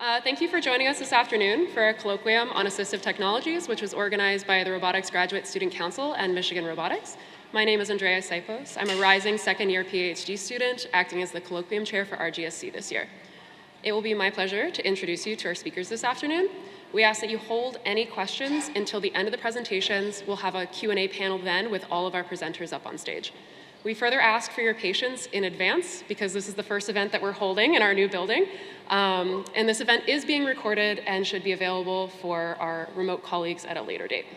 Thank you for joining us this afternoon for a colloquium on assistive technologies, which was organized by the Robotics Graduate Student Council and Michigan Robotics. My name is Andrea Saipos. I'm a rising second-year PhD student acting as the colloquium chair for RGSC this year. It will be my pleasure to introduce you to our speakers this afternoon. We ask that you hold any questions until the end of the presentations. We'll have a Q&A panel then with all of our presenters up on stage. We further ask for your patience in advance because this is the first event that we're holding in our new building. And this event is being recorded and should be available for our remote colleagues at a later date.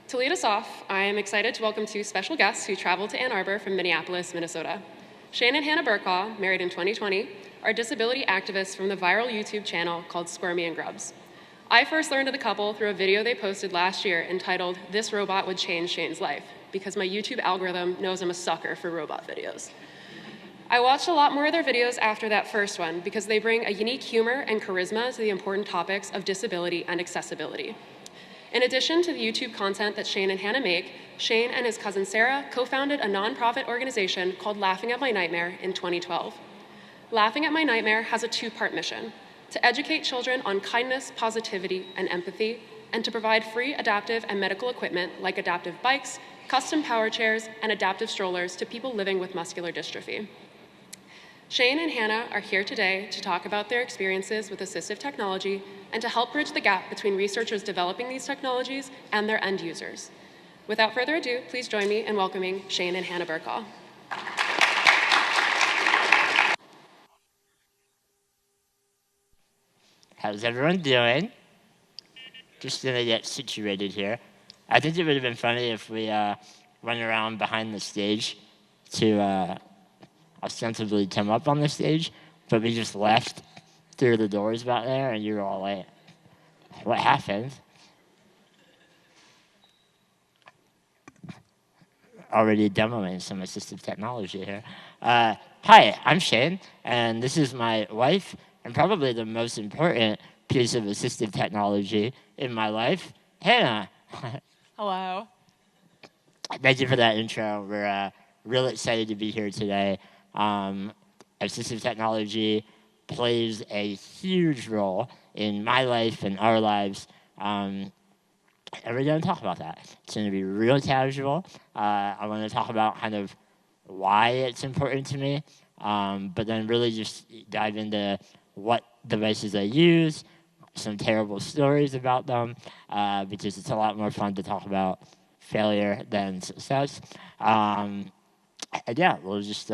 To lead us off, I am excited to welcome two special guests who traveled to Ann Arbor from Minneapolis, Minnesota. Shane and Hannah Burcaw, married in 2020, are disability activists from the viral YouTube channel called Squirmy and Grubs. I first learned of the couple through a video they posted last year entitled, "This Robot Would Change Shane's Life," because my YouTube algorithm knows I'm a sucker for robot videos. I watched a lot more of their videos after that first one because they bring a unique humor and charisma to the important topics of disability and accessibility. In addition to the YouTube content that Shane and Hannah make, Shane and his cousin Sarah co-founded a nonprofit organization called Laughing at My Nightmare in 2012. Laughing at My Nightmare has a two-part mission: to educate children on kindness, positivity, and empathy, and to provide free adaptive and medical equipment like adaptive bikes, custom power chairs, and adaptive strollers to people living with muscular dystrophy. Shane and Hannah are here today to talk about their experiences with assistive technology and to help bridge the gap between researchers developing these technologies and their end users. Without further ado, please join me in welcoming Shane and Hannah Burcaw. How's everyone doing? Just gonna get situated here. I think it would have been funny if we went around behind the stage to ostensibly come up on the stage, but we just left through the doors back there, and you were all like, what happened? Already demoing some assistive technology here. Hi, I'm Shane, and this is my wife, and probably the most important piece of assistive technology in my life, Hannah. Hello. Thank you for that intro. We're real excited to be here today. Assistive technology plays a huge role in my life and our lives, and we're going to talk about that. It's going to be real casual. I want to talk about kind of why it's important to me, but then really just dive into what devices I use, some terrible stories about them, because it's a lot more fun to talk about failure than success. And yeah, we'll just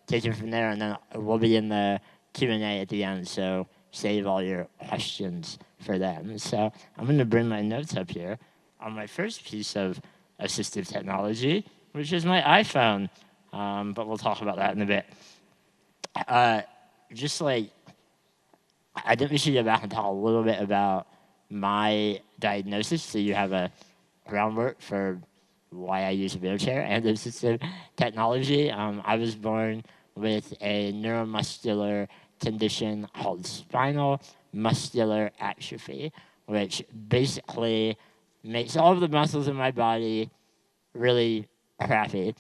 take it from there, and then we'll be in the Q&A at the end, so save all your questions for them. So I'm going to bring my notes up here on my first piece of assistive technology, which is my iPhone, but we'll talk about that in a bit. Just like, I think we should go back and talk a little bit about my diagnosis, so you have a groundwork for why I use a wheelchair and assistive technology. I was born with a neuromuscular condition called spinal muscular atrophy, which basically makes all of the muscles in my body really crappy.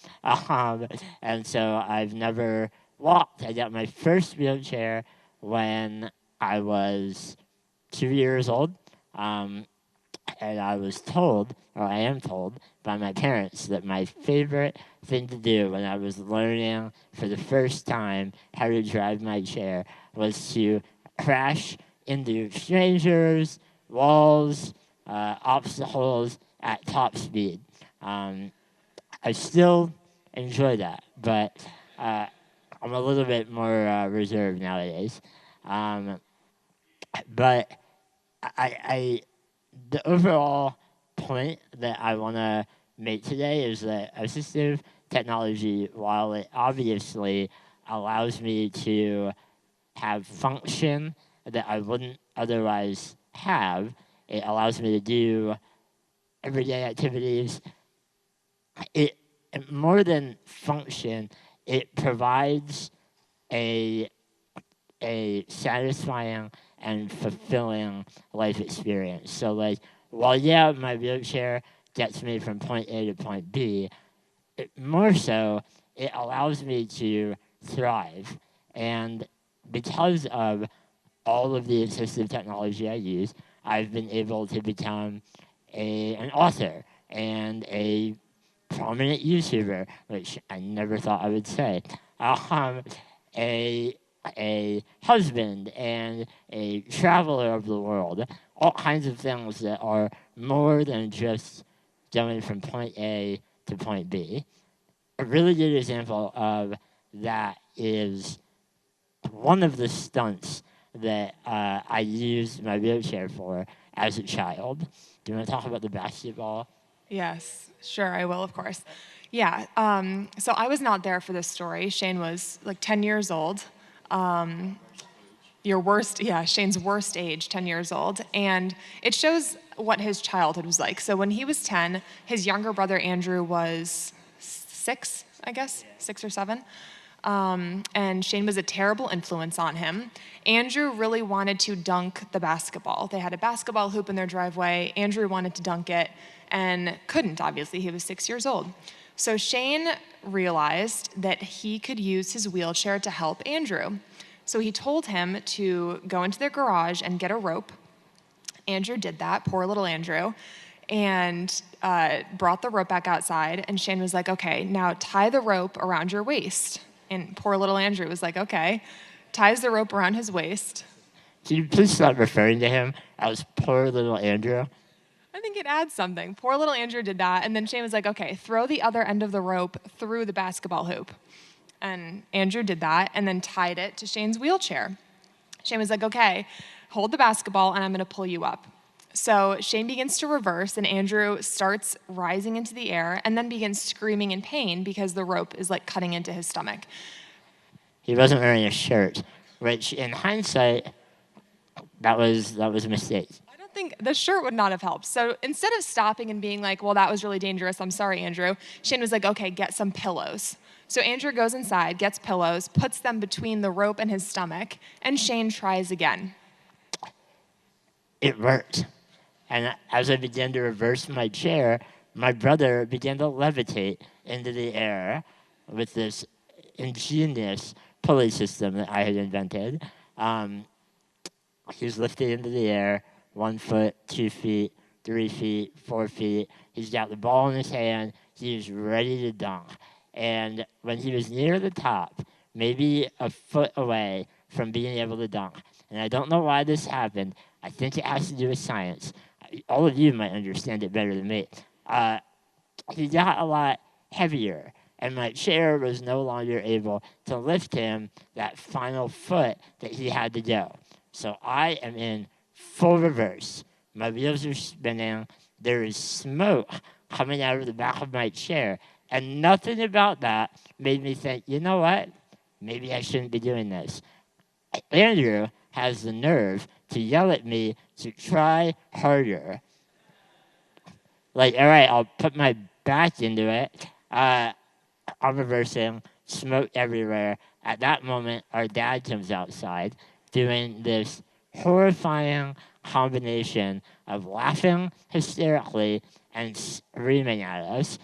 And so I've never walked. I got my first wheelchair when I was 2 years old. And I was told, or I am told, by my parents that my favorite thing to do when I was learning for the first time how to drive my chair was to crash into strangers, walls, obstacles at top speed. I still enjoy that, but I'm a little bit more reserved nowadays. But the overall point that I want to make today is that assistive technology, while it obviously allows me to have function that I wouldn't otherwise have, it allows me to do everyday activities. It more than function, it provides a satisfying and fulfilling life experience. So like, while yeah, my wheelchair gets me from point A to point B, more so, it allows me to thrive. And because of all of the assistive technology I use, I've been able to become an author and a prominent YouTuber, which I never thought I would say, a husband and a traveler of the world, all kinds of things that are more than just going from point A to point B. A really good example of that is one of the stunts that I used my wheelchair for as a child. Do you want to talk about the basketball? Yes, sure, I will, of course. Yeah, so I was not there for this story. Shane was like 10 years old. Shane's worst age, 10 years old. And it shows what his childhood was like. So when he was 10, his younger brother Andrew was 6, I guess, 6 or 7. And Shane was a terrible influence on him. Andrew really wanted to dunk the basketball. They had a basketball hoop in their driveway. Andrew wanted to dunk it and couldn't, obviously. He was 6 years old. So Shane realized that he could use his wheelchair to help Andrew. So he told him to go into their garage and get a rope. Andrew did that, poor little Andrew, and brought the rope back outside. And Shane was like, okay, now tie the rope around your waist. And poor little Andrew was like, okay, ties the rope around his waist. Can you please stop referring to him as poor little Andrew? I think it adds something. Poor little Andrew did that, and then Shane was like, okay, throw the other end of the rope through the basketball hoop. And Andrew did that, and then tied it to Shane's wheelchair. Shane was like, okay, hold the basketball, and I'm going to pull you up. So Shane begins to reverse, and Andrew starts rising into the air, and then begins screaming in pain because the rope is like cutting into his stomach. He wasn't wearing a shirt, which in hindsight, that was a mistake. I think the shirt would not have helped. So instead of stopping and being like, well, that was really dangerous, I'm sorry, Andrew, Shane was like, okay, get some pillows. So Andrew goes inside, gets pillows, puts them between the rope and his stomach, and Shane tries again. It worked. And as I began to reverse my chair, my brother began to levitate into the air with this ingenious pulley system that I had invented. He was lifted into the air, 1 foot, 2 feet, 3 feet, 4 feet. He's got the ball in his hand. He was ready to dunk. And when he was near the top, maybe a foot away from being able to dunk, and I don't know why this happened. I think it has to do with science. All of you might understand it better than me. He got a lot heavier, and my chair was no longer able to lift him that final foot that he had to go. So I am in full reverse. My wheels are spinning. There is smoke coming out of the back of my chair. And nothing about that made me think, you know what? Maybe I shouldn't be doing this. Andrew has the nerve to yell at me to try harder. Like, all right, I'll put my back into it. I'm reversing, smoke everywhere. At that moment, our dad comes outside doing this horrifying combination of laughing hysterically and screaming at us.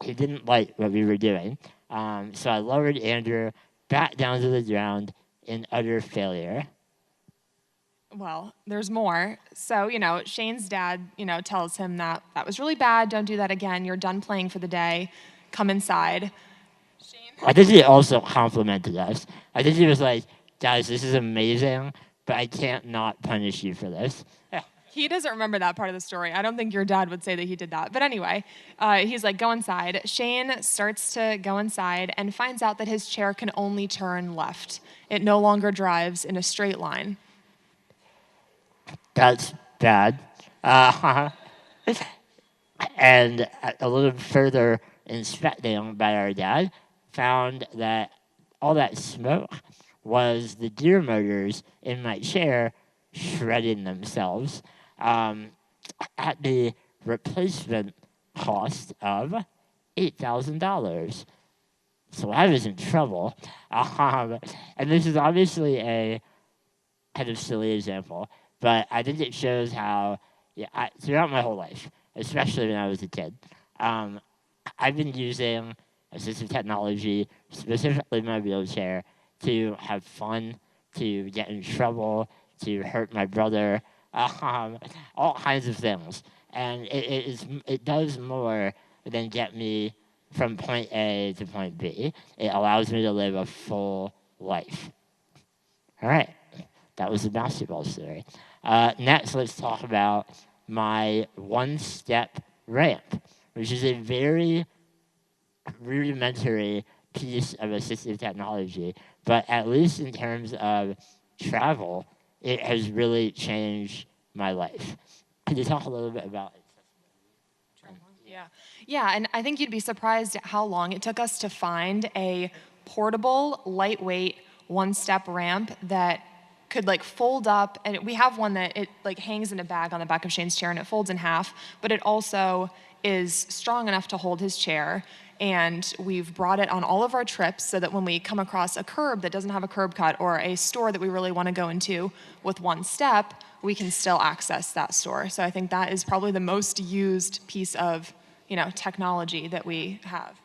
He didn't like what we were doing. So I lowered Andrew back down to the ground in utter failure. Well, there's more. So, Shane's dad, tells him that was really bad. Don't do that again. You're done playing for the day. Come inside. Shane? I think he also complimented us. I think he was like, guys, this is amazing, but I can't not punish you for this. He doesn't remember that part of the story. I don't think your dad would say that he did that. But anyway, he's like, go inside. Shane starts to go inside and finds out that his chair can only turn left. It no longer drives in a straight line. That's bad. And a little further inspecting by our dad found that all that smoke was the gear motors in my chair shredding themselves at the replacement cost of $8,000. So I was in trouble. And this is obviously a kind of silly example, but I think it shows how, throughout my whole life, especially when I was a kid, I've been using assistive technology, specifically my wheelchair, to have fun, to get in trouble, to hurt my brother, all kinds of things. And it does more than get me from point A to point B. It allows me to live a full life. All right, that was the basketball story. Next, let's talk about my one-step ramp, which is a very rudimentary piece of assistive technology, but at least in terms of travel, it has really changed my life. Could you talk a little bit about it? Yeah, and I think you'd be surprised at how long it took us to find a portable, lightweight, one-step ramp that could like fold up, and we have one that it like hangs in a bag on the back of Shane's chair and it folds in half, but it also is strong enough to hold his chair. And we've brought it on all of our trips so that when we come across a curb that doesn't have a curb cut or a store that we really want to go into with one step, we can still access that store. So I think that is probably the most used piece of, technology that we have.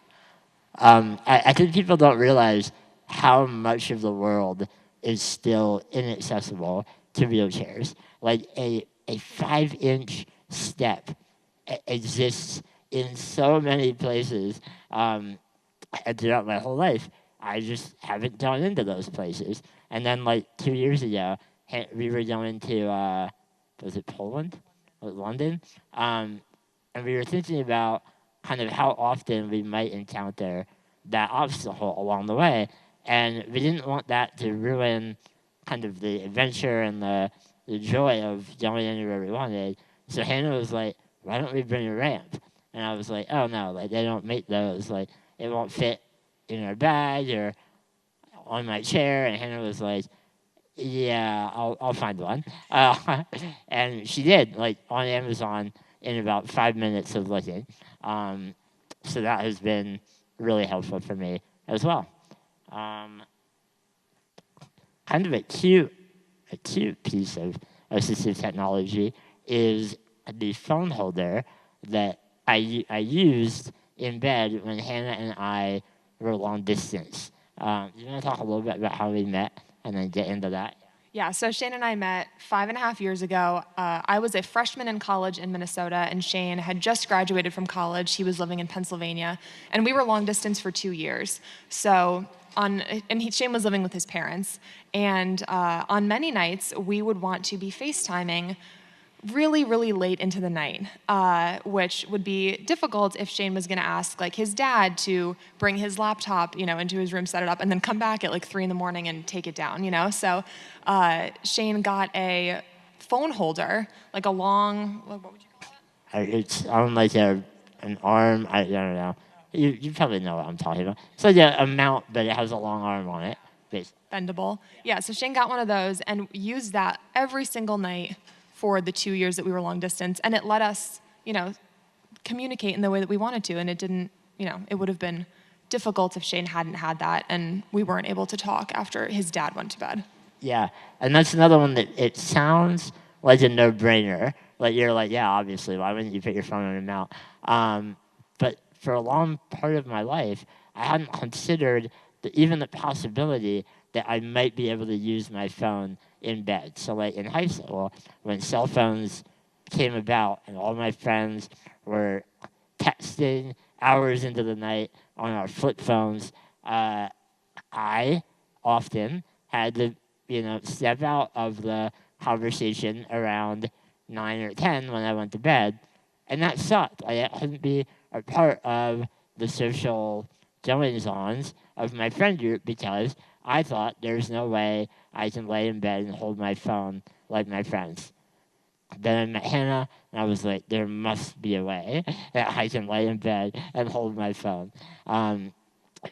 I think people don't realize how much of the world is still inaccessible to wheelchairs. Like a 5-inch step exists in so many places, and throughout my whole life, I just haven't gone into those places. And then, like 2 years ago, we were going to, was it Poland? Or London? And we were thinking about kind of how often we might encounter that obstacle along the way. And we didn't want that to ruin kind of the adventure and the joy of going anywhere we wanted. So Hannah was like, why don't we bring a ramp? And I was like, oh no, like they don't make those. Like it won't fit in our bag or on my chair. And Hannah was like, yeah, I'll find one. And she did, like on Amazon in about 5 minutes of looking. So that has been really helpful for me as well. Kind of a cute piece of assistive technology is the phone holder that I used in bed when Hannah and I were long distance. You want to talk a little bit about how we met and then get into that? Yeah, so Shane and I met 5.5 years ago. I was a freshman in college in Minnesota, and Shane had just graduated from college. He was living in Pennsylvania, and we were long distance for 2 years. So Shane was living with his parents, and on many nights we would want to be FaceTiming really, really late into the night, which would be difficult if Shane was going to ask like his dad to bring his laptop, into his room, set it up, and then come back at like 3 a.m. and take it down, So Shane got a phone holder, like a long, what would you call it? It's on like an arm. I don't know. You probably know what I'm talking about. It's like a mount, but it has a long arm on it. Bendable. Yeah, so Shane got one of those and used that every single night for the 2 years that we were long distance, and it let us, communicate in the way that we wanted to, and it didn't, it would have been difficult if Shane hadn't had that, and we weren't able to talk after his dad went to bed. Yeah, and that's another one that it sounds like a no-brainer. Like you're like, yeah, obviously, why wouldn't you put your phone on your mount? But for a long part of my life, I hadn't considered even the possibility that I might be able to use my phone in bed. So like in high school, when cell phones came about and all my friends were texting hours into the night on our flip phones, I often had to, step out of the conversation around 9 or 10 when I went to bed. And that sucked. I couldn't be a part of the social goings-ons of my friend group because I thought there's no way I can lay in bed and hold my phone like my friends. Then I met Hannah, and I was like, there must be a way that I can lay in bed and hold my phone.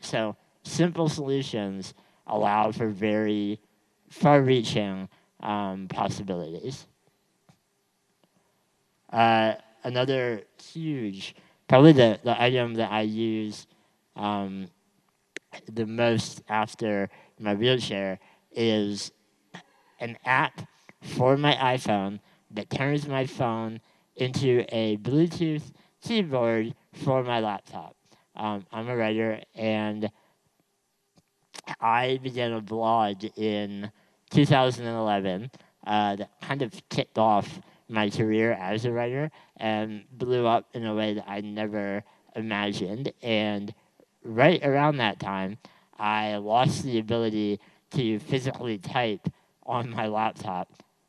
So simple solutions allow for very far-reaching possibilities. Another huge, probably the item that I use the most after my wheelchair is an app for my iPhone that turns my phone into a Bluetooth keyboard for my laptop. I'm a writer, and I began a blog in 2011 that kind of kicked off my career as a writer and blew up in a way that I never imagined. And right around that time, I lost the ability to physically type on my laptop.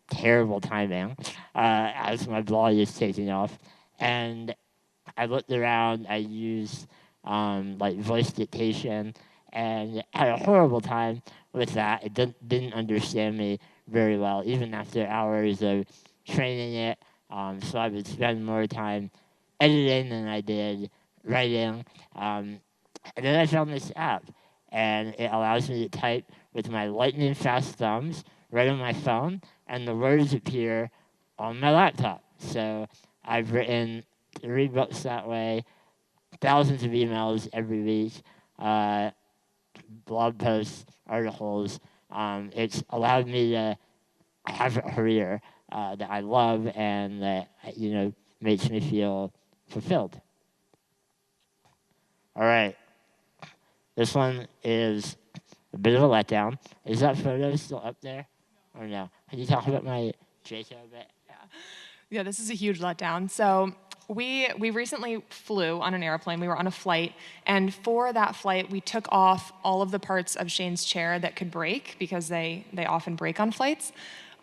Terrible timing, as my blog is taking off. And I looked around, I used like voice dictation, and had a horrible time with that. It didn't understand me very well, even after hours of training it. So I would spend more time editing than I did writing. And then I found this app, and it allows me to type with my lightning fast thumbs right on my phone, and the words appear on my laptop. So I've written 3 books that way, thousands of emails every week, blog posts, articles. It's allowed me to have a career that I love and that makes me feel fulfilled. All right, this one is a bit of a letdown. Is that photo still up there, or no? Can you talk about my Draco a bit? Yeah, this is a huge letdown. So we recently flew on an airplane. We were on a flight, and for that flight, we took off all of the parts of Shane's chair that could break because they often break on flights.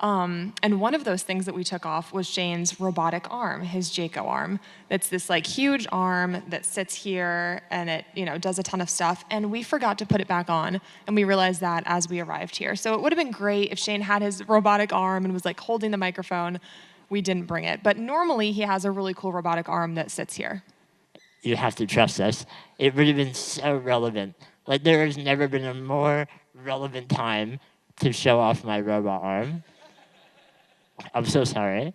And one of those things that we took off was Shane's robotic arm, his Jaco arm. It's this like huge arm that sits here and it, does a ton of stuff. And we forgot to put it back on. And we realized that as we arrived here. So it would have been great if Shane had his robotic arm and was like holding the microphone. We didn't bring it. But normally he has a really cool robotic arm that sits here. You have to trust us. It would have been so relevant. Like there has never been a more relevant time to show off my robot arm. I'm so sorry.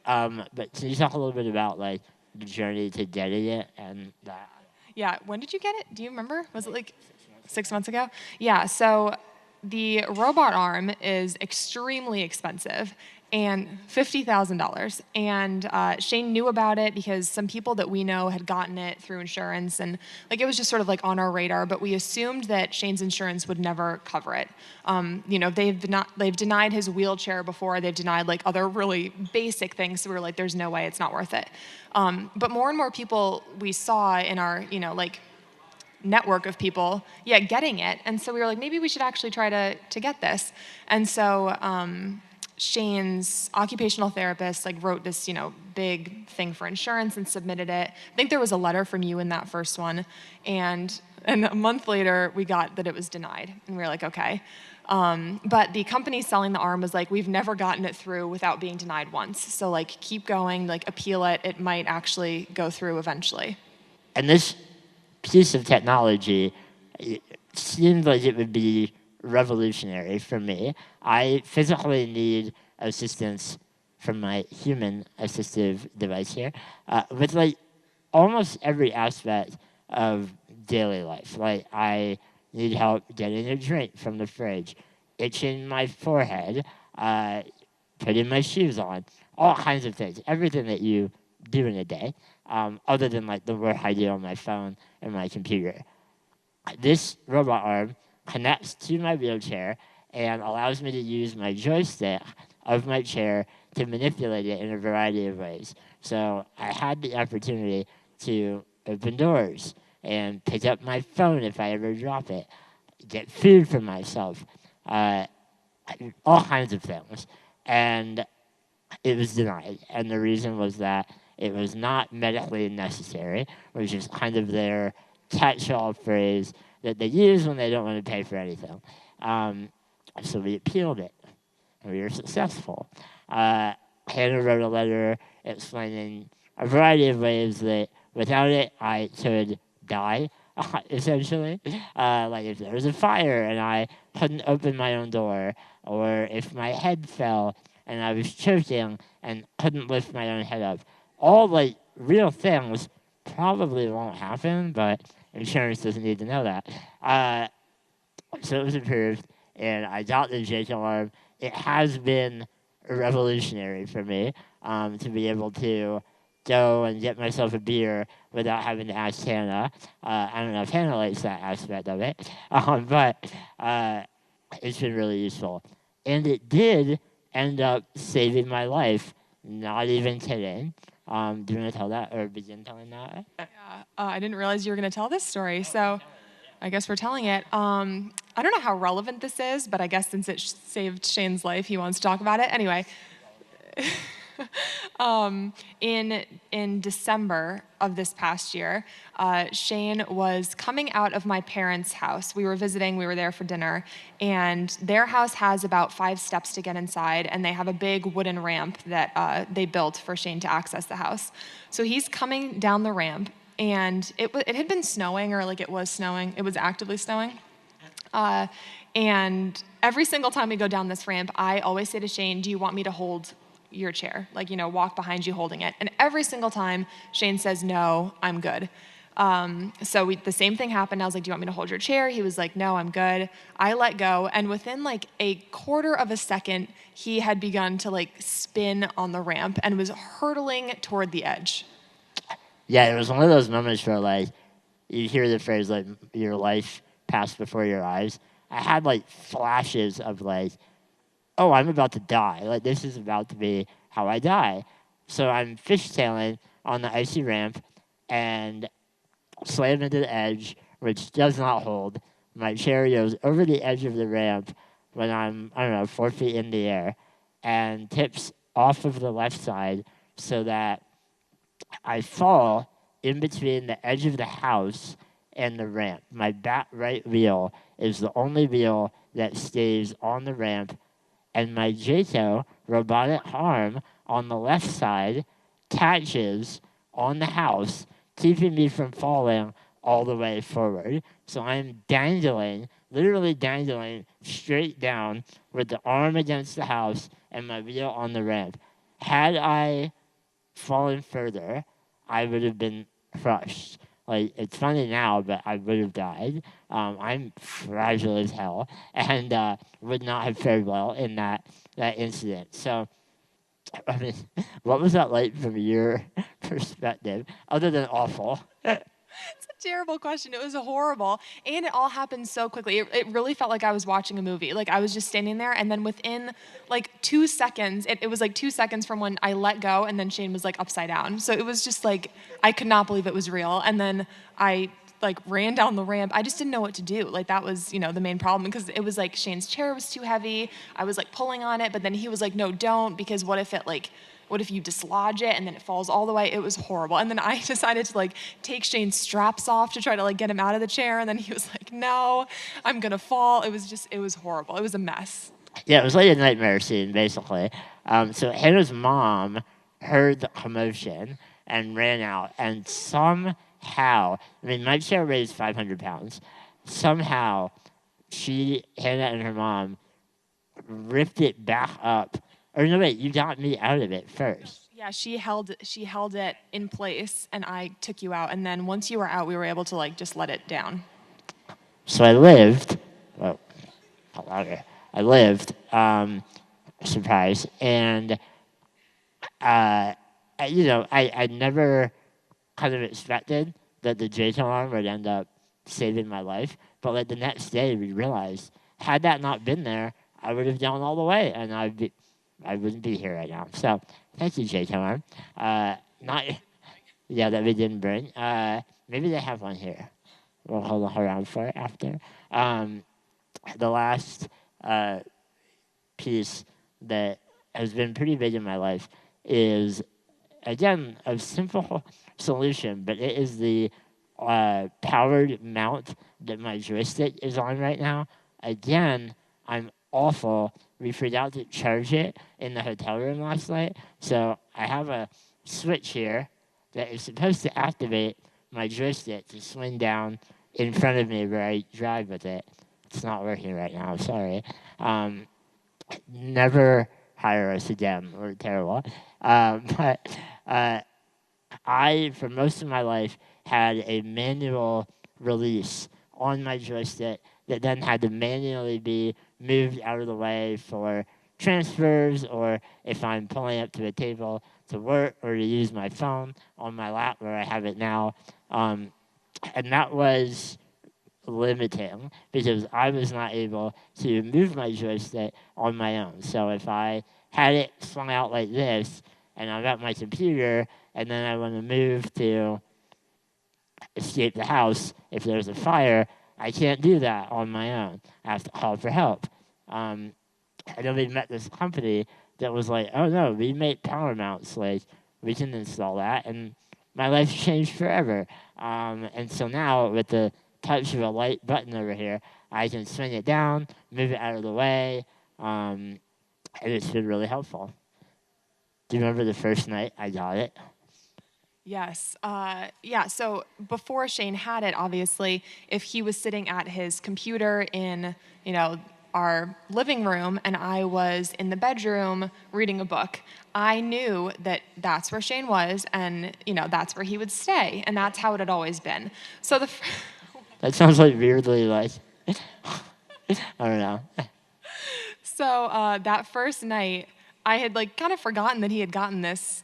But can you talk a little bit about like the journey to getting it and that? Yeah, when did you get it? Do you remember? Was it like 6 months ago? Yeah, so the robot arm is extremely expensive and $50,000. And Shane knew about it because some people that we know had gotten it through insurance, and like it was just sort of like on our radar. But we assumed that Shane's insurance would never cover it. They've denied his wheelchair before. They've denied like other really basic things. So we were like, there's no way, it's not worth it. But more and more people we saw in our network of people, getting it. And so we were like, maybe we should actually try to get this. And so Shane's occupational therapist wrote this, big thing for insurance and submitted it. I think there was a letter from you in that first one. And a month later, we got that it was denied. And we were like, okay. But the company selling the arm was like, we've never gotten it through without being denied once. So keep going, appeal it. It might actually go through eventually. And this piece of technology, it seemed like it would be revolutionary for me. I physically need assistance from my human assistive device here with almost every aspect of daily life. Like I need help getting a drink from the fridge, itching my forehead, putting my shoes on, all kinds of things, everything that you do in a day, other than the work I do on my phone and my computer. This robot arm connects to my wheelchair and allows me to use my joystick of my chair to manipulate it in a variety of ways. So I had the opportunity to open doors and pick up my phone if I ever drop it, get food for myself, all kinds of things. And it was denied. And the reason was that it was not medically necessary, which is kind of their catch-all phrase that they use when they don't want to pay for anything. So we appealed it, and we were successful. Hannah wrote a letter explaining a variety of ways that without it, I could die, essentially. If there was a fire and I couldn't open my own door, or if my head fell and I was choking and couldn't lift my own head up. All real things probably won't happen, but insurance doesn't need to know that. So it was approved, and I got the Jaco arm. It has been revolutionary for me to be able to go and get myself a beer without having to ask Hannah. I don't know if Hannah likes that aspect of it, but it's been really useful. And it did end up saving my life. Not even kidding. Do you want to tell that or begin telling that? Yeah, I didn't realize you were going to tell this story, so I guess we're telling it. I don't know how relevant this is, but I guess since it saved Shane's life, he wants to talk about it. Anyway, in December of this past year, Shane was coming out of my parents' house. We were visiting, we were there for dinner, and their house has about 5 steps to get inside, and they have a big wooden ramp that they built for Shane to access the house. So he's coming down the ramp, and it had been snowing, or like it was snowing. It was actively snowing. And every single time we go down this ramp, I always say to Shane, do you want me to hold your chair? Like, walk behind you holding it. And every single time Shane says, no, I'm good. So the same thing happened. I was like, do you want me to hold your chair? He was like, no, I'm good. I let go. And within like a quarter of a second, he had begun to like spin on the ramp and was hurtling toward the edge. Yeah, it was one of those moments where, like, you hear the phrase, like, your life passed before your eyes. I had, like, flashes of, like, oh, I'm about to die. Like, this is about to be how I die. So I'm fishtailing on the icy ramp and slam into the edge, which does not hold. My chair goes over the edge of the ramp when I'm, 4 feet in the air and tips off of the left side so that I fall in between the edge of the house and the ramp. My back right wheel is the only wheel that stays on the ramp, and my JTO, robotic arm, on the left side catches on the house, keeping me from falling all the way forward. So I'm dangling, literally dangling straight down with the arm against the house and my wheel on the ramp. Had I fallen further, I would have been crushed. Like, it's funny now, but I would have died. I'm fragile as hell and would not have fared well in that incident. So, I mean, what was that like from your perspective, other than awful? It's a terrible question. It was horrible. And it all happened so quickly. It really felt like I was watching a movie. Like, I was just standing there, and then within, like, 2 seconds, it was, like, 2 seconds from when I let go, and then Shane was, like, upside down. So it was just, like, I could not believe it was real. And then I, like, ran down the ramp. I just didn't know what to do. Like, that was, the main problem, because it was, like, Shane's chair was too heavy. I was, like, pulling on it, but then he was like, no, don't, because what if you dislodge it and then it falls all the way? It was horrible. And then I decided to, like, take Shane's straps off to try to, like, get him out of the chair. And then he was like, no, I'm going to fall. It was horrible. It was a mess. Yeah, it was like a nightmare scene, basically. So Hannah's mom heard the commotion and ran out. And somehow, my chair weighs 500 pounds. Somehow, Hannah and her mom, ripped it back up. Or no, wait, you got me out of it first. Yeah, she held it in place, and I took you out. And then once you were out, we were able to, like, just let it down. So I lived. Well, I lived. Surprise. And, I never kind of expected that the JTO arm would end up saving my life. But, like, the next day, we realized, had that not been there, I would have gone all the way, and I wouldn't be here right now. So, thank you, JTO arm. That we didn't bring. Maybe they have one here. We'll hold around for it after. The last piece that has been pretty big in my life is, again, a simple solution, but it is the powered mount that my joystick is on right now. Again, I'm awful. We forgot to charge it in the hotel room last night, so I have a switch here that is supposed to activate my joystick to swing down in front of me where I drive with it. It's not working right now, sorry. Never hire us again, we're terrible. But I, for most of my life, had a manual release on my joystick that then had to manually be moved out of the way for transfers, or if I'm pulling up to a table to work or to use my phone on my lap where I have it now. And that was limiting because I was not able to move my joystick on my own. So if I had it swung out like this and I'm at my computer and then I want to move to escape the house if there's a fire, I can't do that on my own. I have to call for help. And then we met this company that was like, oh no, we make power mounts. Like, we can install that. And my life changed forever. And so now with the touch of a light button over here, I can swing it down, move it out of the way, and it's been really helpful. Do you remember the first night I got it? Yes. Yeah. So before Shane had it, obviously, if he was sitting at his computer in, our living room and I was in the bedroom reading a book, I knew that that's where Shane was and, that's where he would stay. And that's how it had always been. So That sounds like weirdly like, I don't know. So that first night, I had kind of forgotten that he had gotten this,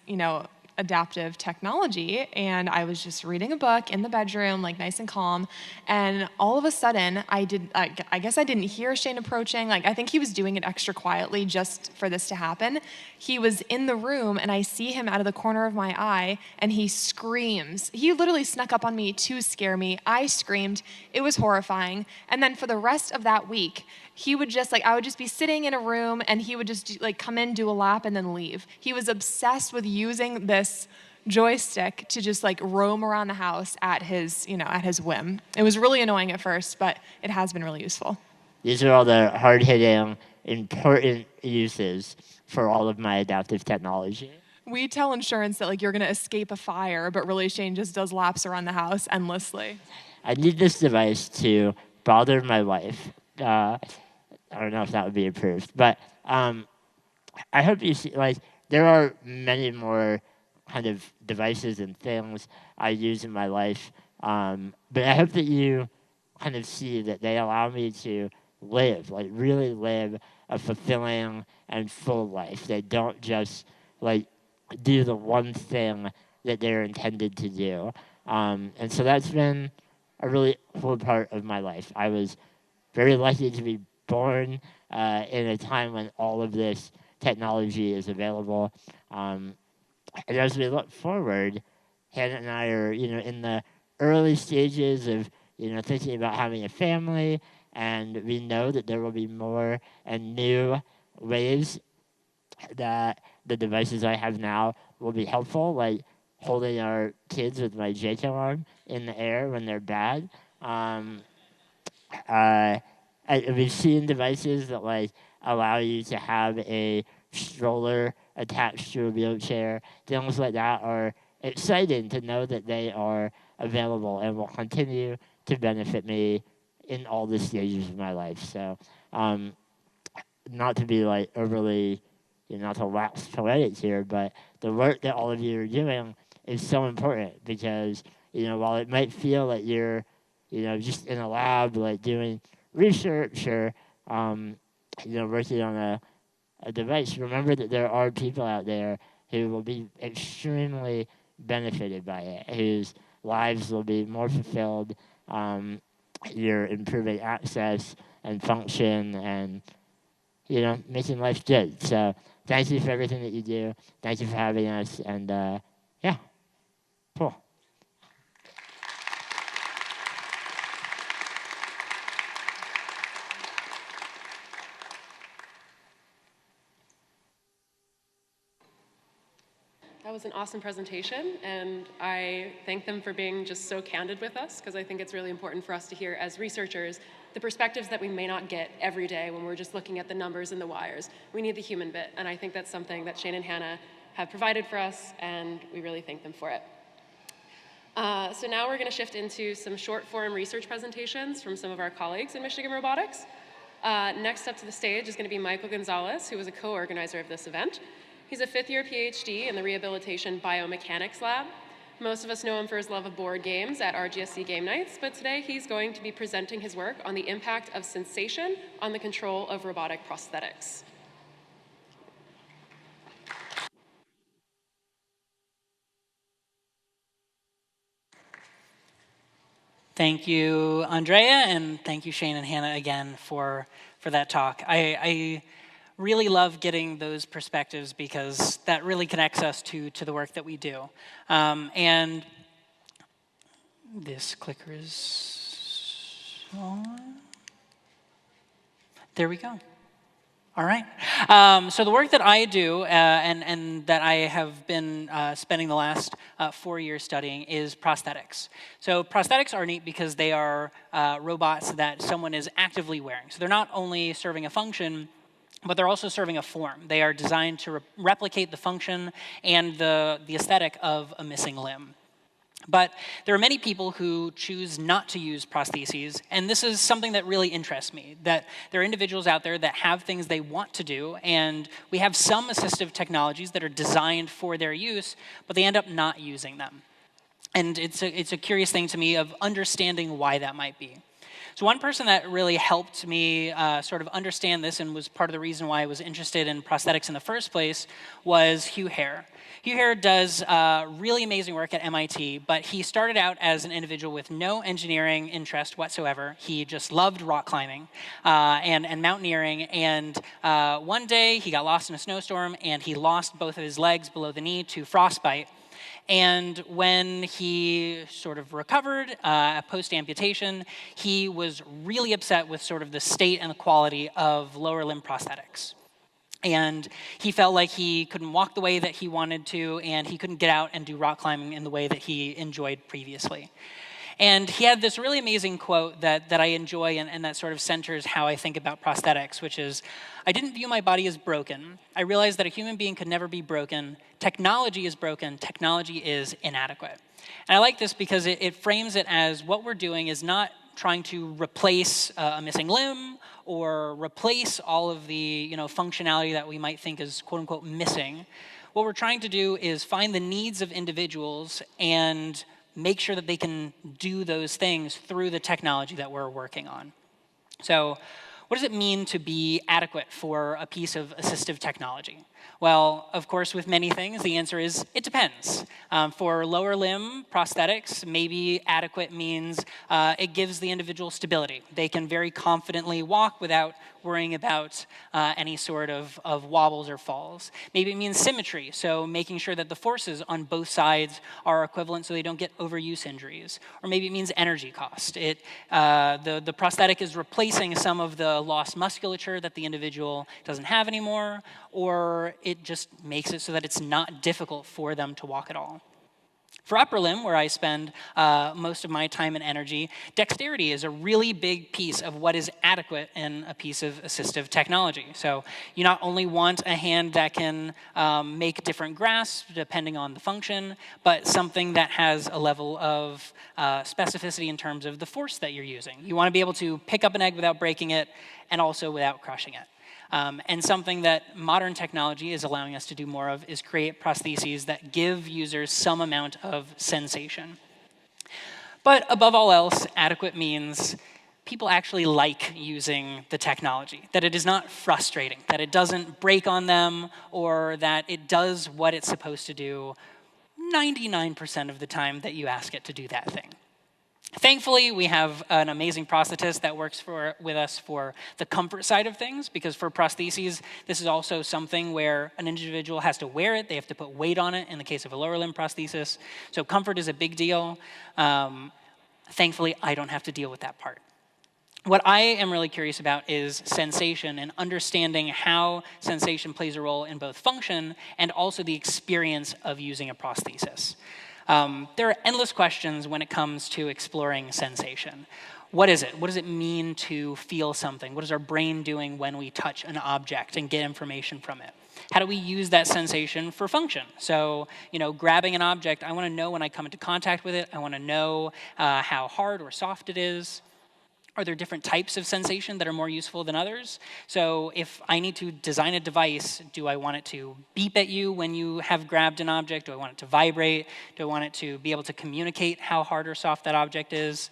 adaptive technology, and I was just reading a book in the bedroom, nice and calm, and all of a sudden, I guess I didn't hear Shane approaching. I think he was doing it extra quietly just for this to happen. He was in the room, and I see him out of the corner of my eye, and he screams. He literally snuck up on me to scare me. I screamed. It was horrifying. And then for the rest of that week, he would just I would just be sitting in a room and he would just come in, do a lap, and then leave. He was obsessed with using this joystick to just roam around the house at his, at his whim. It was really annoying at first, but it has been really useful. These are all the hard-hitting, important uses for all of my adaptive technology. We tell insurance that you're going to escape a fire, but really Shane just does laps around the house endlessly. I need this device to bother my wife. I don't know if that would be approved, but I hope you see, there are many more kind of devices and things I use in my life, but I hope that you kind of see that they allow me to live, really live a fulfilling and full life. They don't just, do the one thing that they're intended to do. And so that's been a really cool part of my life. I was very lucky to be born in a time when all of this technology is available. And as we look forward, Hannah and I are, in the early stages of, thinking about having a family, and we know that there will be more and new ways that the devices I have now will be helpful, like holding our kids with my J-tail arm in the air when they're bad. We've seen devices that allow you to have a stroller attached to a wheelchair. Things like that are exciting to know that they are available and will continue to benefit me in all the stages of my life. So, not to be overly, not to wax poetic here, but the work that all of you are doing is so important because, while it might feel like you're, just in a lab, doing research or, working on a device, remember that there are people out there who will be extremely benefited by it, whose lives will be more fulfilled. You're improving access and function and, making life good. So thank you for everything that you do. Thank you for having us. And, yeah, cool. That was an awesome presentation, and I thank them for being just so candid with us, because I think it's really important for us to hear as researchers the perspectives that we may not get every day when we're just looking at the numbers and the wires. We need the human bit, and I think that's something that Shane and Hannah have provided for us, and we really thank them for it. So now we're going to shift into some short form research presentations from some of our colleagues in Michigan Robotics. Next up to the stage is going to be Michael Gonzalez, who was a co-organizer of this event. He's a fifth-year PhD in the Rehabilitation Biomechanics Lab. Most of us know him for his love of board games at RGSC game nights, but today he's going to be presenting his work on the impact of sensation on the control of robotic prosthetics. Thank you, Andrea, and thank you, Shane and Hannah, again for that talk. I really love getting those perspectives because that really connects us to the work that we do. And this clicker is on. There we go. All right. So the work that I do and that I have been spending the last 4 years studying is prosthetics. So prosthetics are neat because they are robots that someone is actively wearing. So they're not only serving a function, but they're also serving a form. They are designed to replicate the function and the aesthetic of a missing limb. But there are many people who choose not to use prostheses, and this is something that really interests me, that there are individuals out there that have things they want to do, and we have some assistive technologies that are designed for their use, but they end up not using them. And it's a curious thing to me of understanding why that might be. So one person that really helped me sort of understand this and was part of the reason why I was interested in prosthetics in the first place was Hugh Hare. Hugh Hare does really amazing work at MIT, but he started out as an individual with no engineering interest whatsoever. He just loved rock climbing and mountaineering, and one day he got lost in a snowstorm and he lost both of his legs below the knee to frostbite. And when he sort of recovered post-amputation, he was really upset with sort of the state and the quality of lower limb prosthetics. And he felt like he couldn't walk the way that he wanted to, and he couldn't get out and do rock climbing in the way that he enjoyed previously. And he had this really amazing quote that I enjoy and that sort of centers how I think about prosthetics, which is, I didn't view my body as broken. I realized that a human being could never be broken. Technology is broken. Technology is inadequate. And I like this because it frames it as what we're doing is not trying to replace a missing limb or replace all of the functionality that we might think is quote unquote missing. What we're trying to do is find the needs of individuals and make sure that they can do those things through the technology that we're working on. So what does it mean to be adequate for a piece of assistive technology? Well, of course, with many things, the answer is it depends. For lower limb prosthetics, maybe adequate means it gives the individual stability. They can very confidently walk without worrying about any sort of wobbles or falls. Maybe it means symmetry, so making sure that the forces on both sides are equivalent so they don't get overuse injuries. Or maybe it means energy cost. The prosthetic is replacing some of the lost musculature that the individual doesn't have anymore, or it just makes it so that it's not difficult for them to walk at all. For upper limb, where I spend most of my time and energy, dexterity is a really big piece of what is adequate in a piece of assistive technology. So you not only want a hand that can make different grasps depending on the function, but something that has a level of specificity in terms of the force that you're using. You want to be able to pick up an egg without breaking it and also without crushing it. And something that modern technology is allowing us to do more of is create prostheses that give users some amount of sensation. But above all else, adequate means people actually like using the technology, that it is not frustrating, that it doesn't break on them, or that it does what it's supposed to do 99% of the time that you ask it to do that thing. Thankfully, we have an amazing prosthetist that works with us for the comfort side of things, because for prostheses, this is also something where an individual has to wear it. They have to put weight on it in the case of a lower limb prosthesis. So comfort is a big deal. Thankfully, I don't have to deal with that part. What I am really curious about is sensation and understanding how sensation plays a role in both function and also the experience of using a prosthesis. There are endless questions when it comes to exploring sensation. What is it? What does it mean to feel something? What is our brain doing when we touch an object and get information from it? How do we use that sensation for function? So, grabbing an object, I want to know when I come into contact with it. I want to know how hard or soft it is. Are there different types of sensation that are more useful than others? So if I need to design a device, do I want it to beep at you when you have grabbed an object? Do I want it to vibrate? Do I want it to be able to communicate how hard or soft that object is?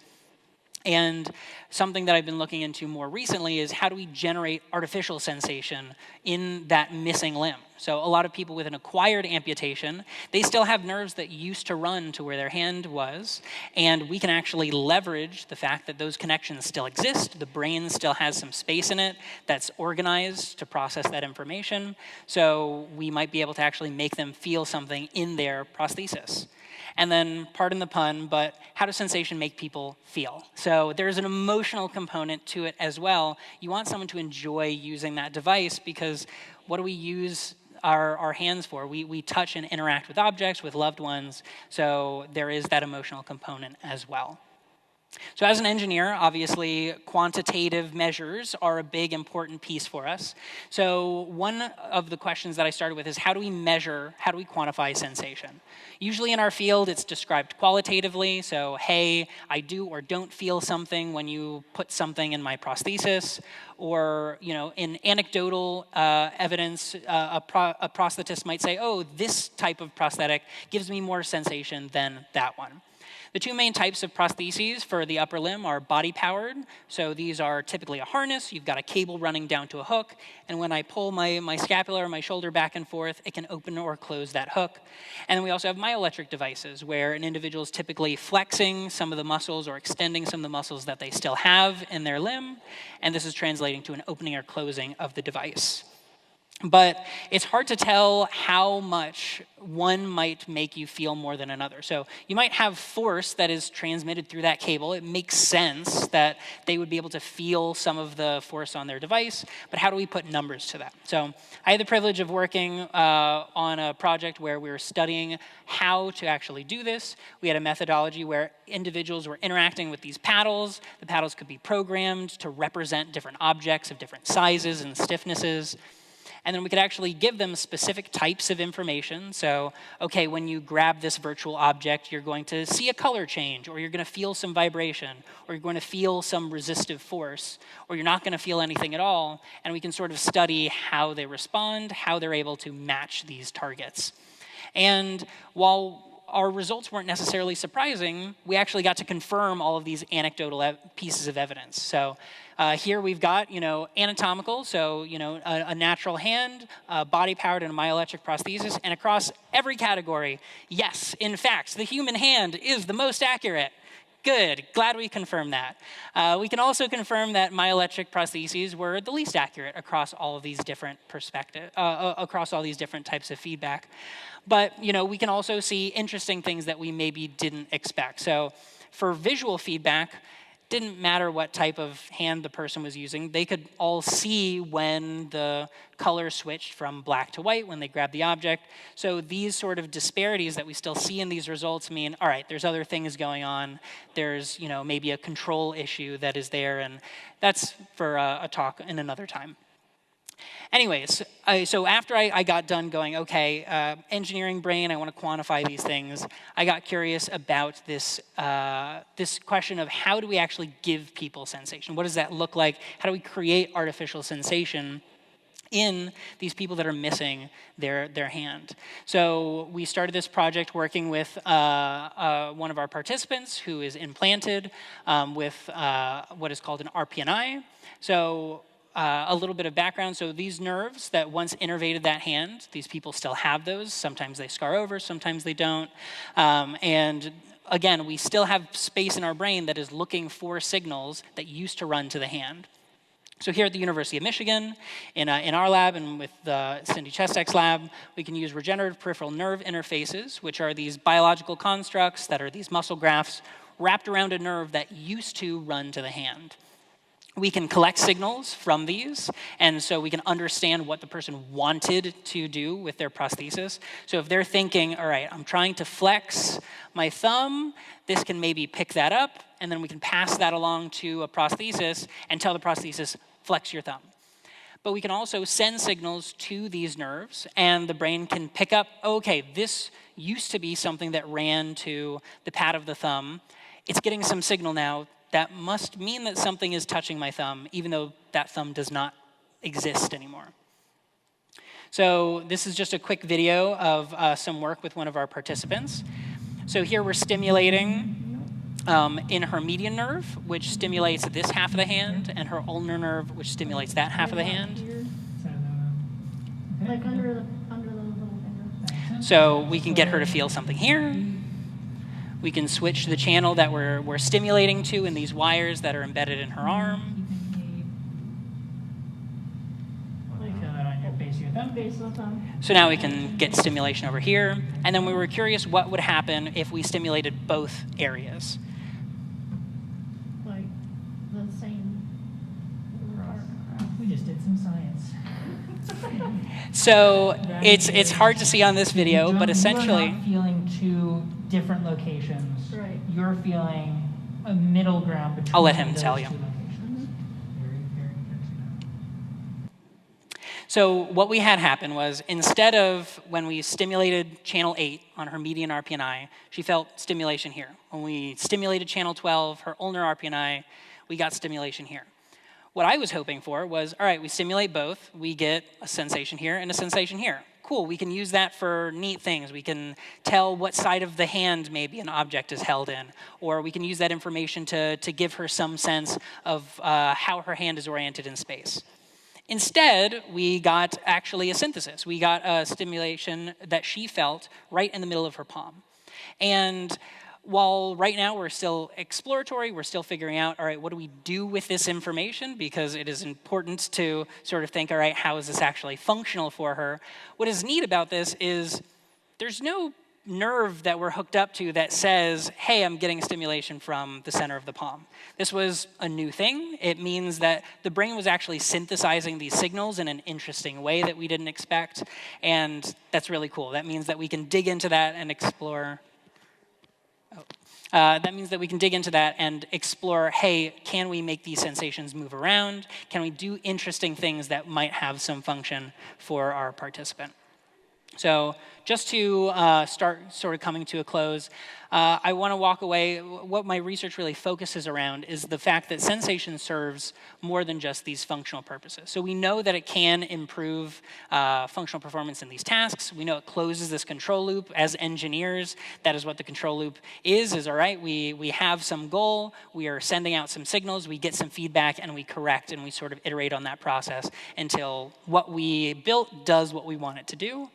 And something that I've been looking into more recently is how do we generate artificial sensation in that missing limb? So a lot of people with an acquired amputation, they still have nerves that used to run to where their hand was, and we can actually leverage the fact that those connections still exist. The brain still has some space in it that's organized to process that information. So we might be able to actually make them feel something in their prosthesis. And then, pardon the pun, but how does sensation make people feel? So there's an emotional component to it as well. You want someone to enjoy using that device because what do we use our hands for? We touch and interact with objects, with loved ones, so there is that emotional component as well. So as an engineer, obviously, quantitative measures are a big, important piece for us. So one of the questions that I started with is how do we measure, how do we quantify sensation? Usually in our field, it's described qualitatively. So, hey, I do or don't feel something when you put something in my prosthesis. Or, in anecdotal evidence, a prosthetist might say, oh, this type of prosthetic gives me more sensation than that one. The two main types of prostheses for the upper limb are body-powered. So these are typically a harness. You've got a cable running down to a hook. And when I pull my scapula or my shoulder back and forth, it can open or close that hook. And then we also have myoelectric devices, where an individual is typically flexing some of the muscles or extending some of the muscles that they still have in their limb. And this is translating to an opening or closing of the device. But it's hard to tell how much one might make you feel more than another. So you might have force that is transmitted through that cable. It makes sense that they would be able to feel some of the force on their device, but how do we put numbers to that? So I had the privilege of working on a project where we were studying how to actually do this. We had a methodology where individuals were interacting with these paddles. The paddles could be programmed to represent different objects of different sizes and stiffnesses. And then we could actually give them specific types of information. So, okay, when you grab this virtual object, you're going to see a color change, or you're going to feel some vibration, or you're going to feel some resistive force, or you're not going to feel anything at all. And we can sort of study how they respond, how they're able to match these targets. And while our results weren't necessarily surprising, we actually got to confirm all of these anecdotal pieces of evidence. So here we've got, anatomical, so, a natural hand, body-powered and a myoelectric prosthesis, and across every category, yes, in fact, the human hand is the most accurate. Good, glad we confirmed that. We can also confirm that myoelectric prostheses were the least accurate across all of these different across all these different types of feedback. But, we can also see interesting things that we maybe didn't expect. So for visual feedback, didn't matter what type of hand the person was using. They could all see when the color switched from black to white when they grabbed the object. So these sort of disparities that we still see in these results mean, all right, there's other things going on. There's, maybe a control issue that is there, and that's for a talk in another time. Anyways, so after I got done going, okay, engineering brain, I want to quantify these things, I got curious about this question of how do we actually give people sensation? What does that look like? How do we create artificial sensation in these people that are missing their hand? So we started this project working with one of our participants who is implanted with what is called an RPNI. So a little bit of background. So these nerves that once innervated that hand, these people still have those. Sometimes they scar over, sometimes they don't. And again, we still have space in our brain that is looking for signals that used to run to the hand. So here at the University of Michigan, in our lab and with Cindy Chestek's lab, we can use regenerative peripheral nerve interfaces, which are these biological constructs that are these muscle grafts wrapped around a nerve that used to run to the hand. We can collect signals from these, and so we can understand what the person wanted to do with their prosthesis. So if they're thinking, all right, I'm trying to flex my thumb, this can maybe pick that up, and then we can pass that along to a prosthesis and tell the prosthesis, flex your thumb. But we can also send signals to these nerves, and the brain can pick up, okay, this used to be something that ran to the pad of the thumb. It's getting some signal now. That must mean that something is touching my thumb, even though that thumb does not exist anymore. So this is just a quick video of some work with one of our participants. So here we're stimulating in her median nerve, which stimulates this half of the hand, and her ulnar nerve, which stimulates that half of the hand. Like under the little finger. So we can get her to feel something here. We can switch the channel that we're stimulating to in these wires that are embedded in her arm. So now we can get stimulation over here. And then we were curious what would happen if we stimulated both areas. Like the same. We just did some science. So it's hard to see on this video, but essentially, you're not feeling two different locations. Right. You're feeling a middle ground between. I'll let him those tell two you. locations. Very, very good. So what we had happen was, instead of when we stimulated channel 8 on her median RPNI, she felt stimulation here. When we stimulated channel 12, her ulnar RPNI, we got stimulation here. What I was hoping for was, all right, we stimulate both, we get a sensation here and a sensation here. Cool, we can use that for neat things. We can tell what side of the hand maybe an object is held in, or we can use that information to give her some sense of how her hand is oriented in space. Instead, we got actually a synthesis. We got a stimulation that she felt right in the middle of her palm. And while right now we're still exploratory, we're still figuring out, all right, what do we do with this information? Because it is important to sort of think, all right, how is this actually functional for her? What is neat about this is there's no nerve that we're hooked up to that says, hey, I'm getting stimulation from the center of the palm. This was a new thing. It means that the brain was actually synthesizing these signals in an interesting way that we didn't expect, and that's really cool. That means that we can dig into that and explore. That means that we can dig into that and explore, hey, can we make these sensations move around? Can we do interesting things that might have some function for our participant? So just to start sort of coming to a close, I want to walk away. What my research really focuses around is the fact that sensation serves more than just these functional purposes. So we know that it can improve functional performance in these tasks. We know it closes this control loop. As engineers, that is what the control loop is all right, we have some goal, we are sending out some signals, we get some feedback, and we correct, and we sort of iterate on that process until what we built does what we want it to do.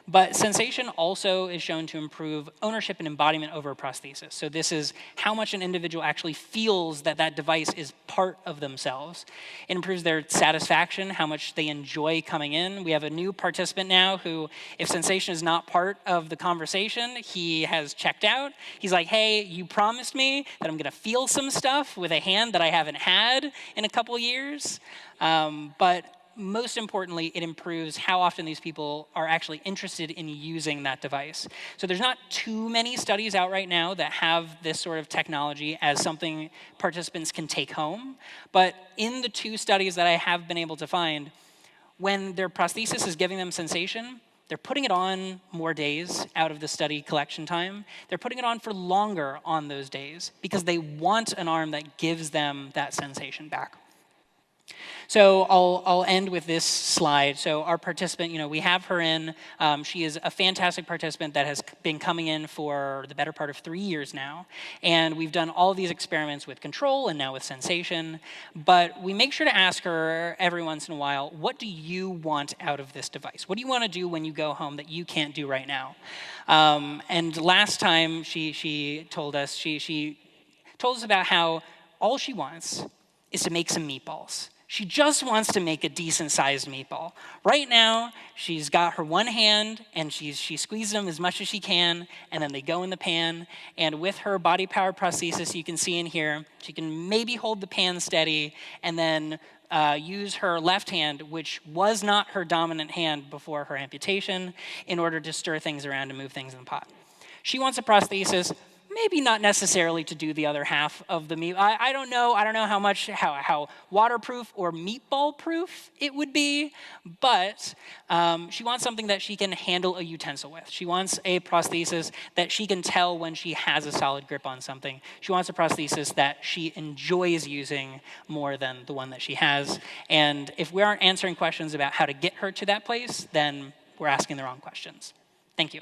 But sensation also is shown to improve ownership and embodiment over a prosthesis. So this is how much an individual actually feels that that device is part of themselves. It improves their satisfaction, how much they enjoy coming in. We have a new participant now who, if sensation is not part of the conversation, he has checked out. He's like, hey, you promised me that I'm gonna feel some stuff with a hand that I haven't had in a couple years. But most importantly, it improves how often these people are actually interested in using that device. So there's not too many studies out right now that have this sort of technology as something participants can take home. But in the 2 studies that I have been able to find, when their prosthesis is giving them sensation, they're putting it on more days out of the study collection time. They're putting it on for longer on those days because they want an arm that gives them that sensation back. So I'll end with this slide. So our participant, we have her in. She is a fantastic participant that has been coming in for the better part of 3 years now. And we've done all of these experiments with control and now with sensation. But we make sure to ask her every once in a while, what do you want out of this device? What do you want to do when you go home that you can't do right now? And last time she told us, she told us about how all she wants is to make some meatballs. She just wants to make a decent-sized meatball. Right now, she's got her one hand, and she squeezes them as much as she can, and then they go in the pan. And with her body power prosthesis, you can see in here, she can maybe hold the pan steady, and then use her left hand, which was not her dominant hand before her amputation, in order to stir things around and move things in the pot. She wants a prosthesis, maybe not necessarily to do the other half of the meat. I don't know how waterproof or meatball proof it would be, but she wants something that she can handle a utensil with. She wants a prosthesis that she can tell when she has a solid grip on something. She wants a prosthesis that she enjoys using more than the one that she has. And if we aren't answering questions about how to get her to that place, then we're asking the wrong questions. Thank you.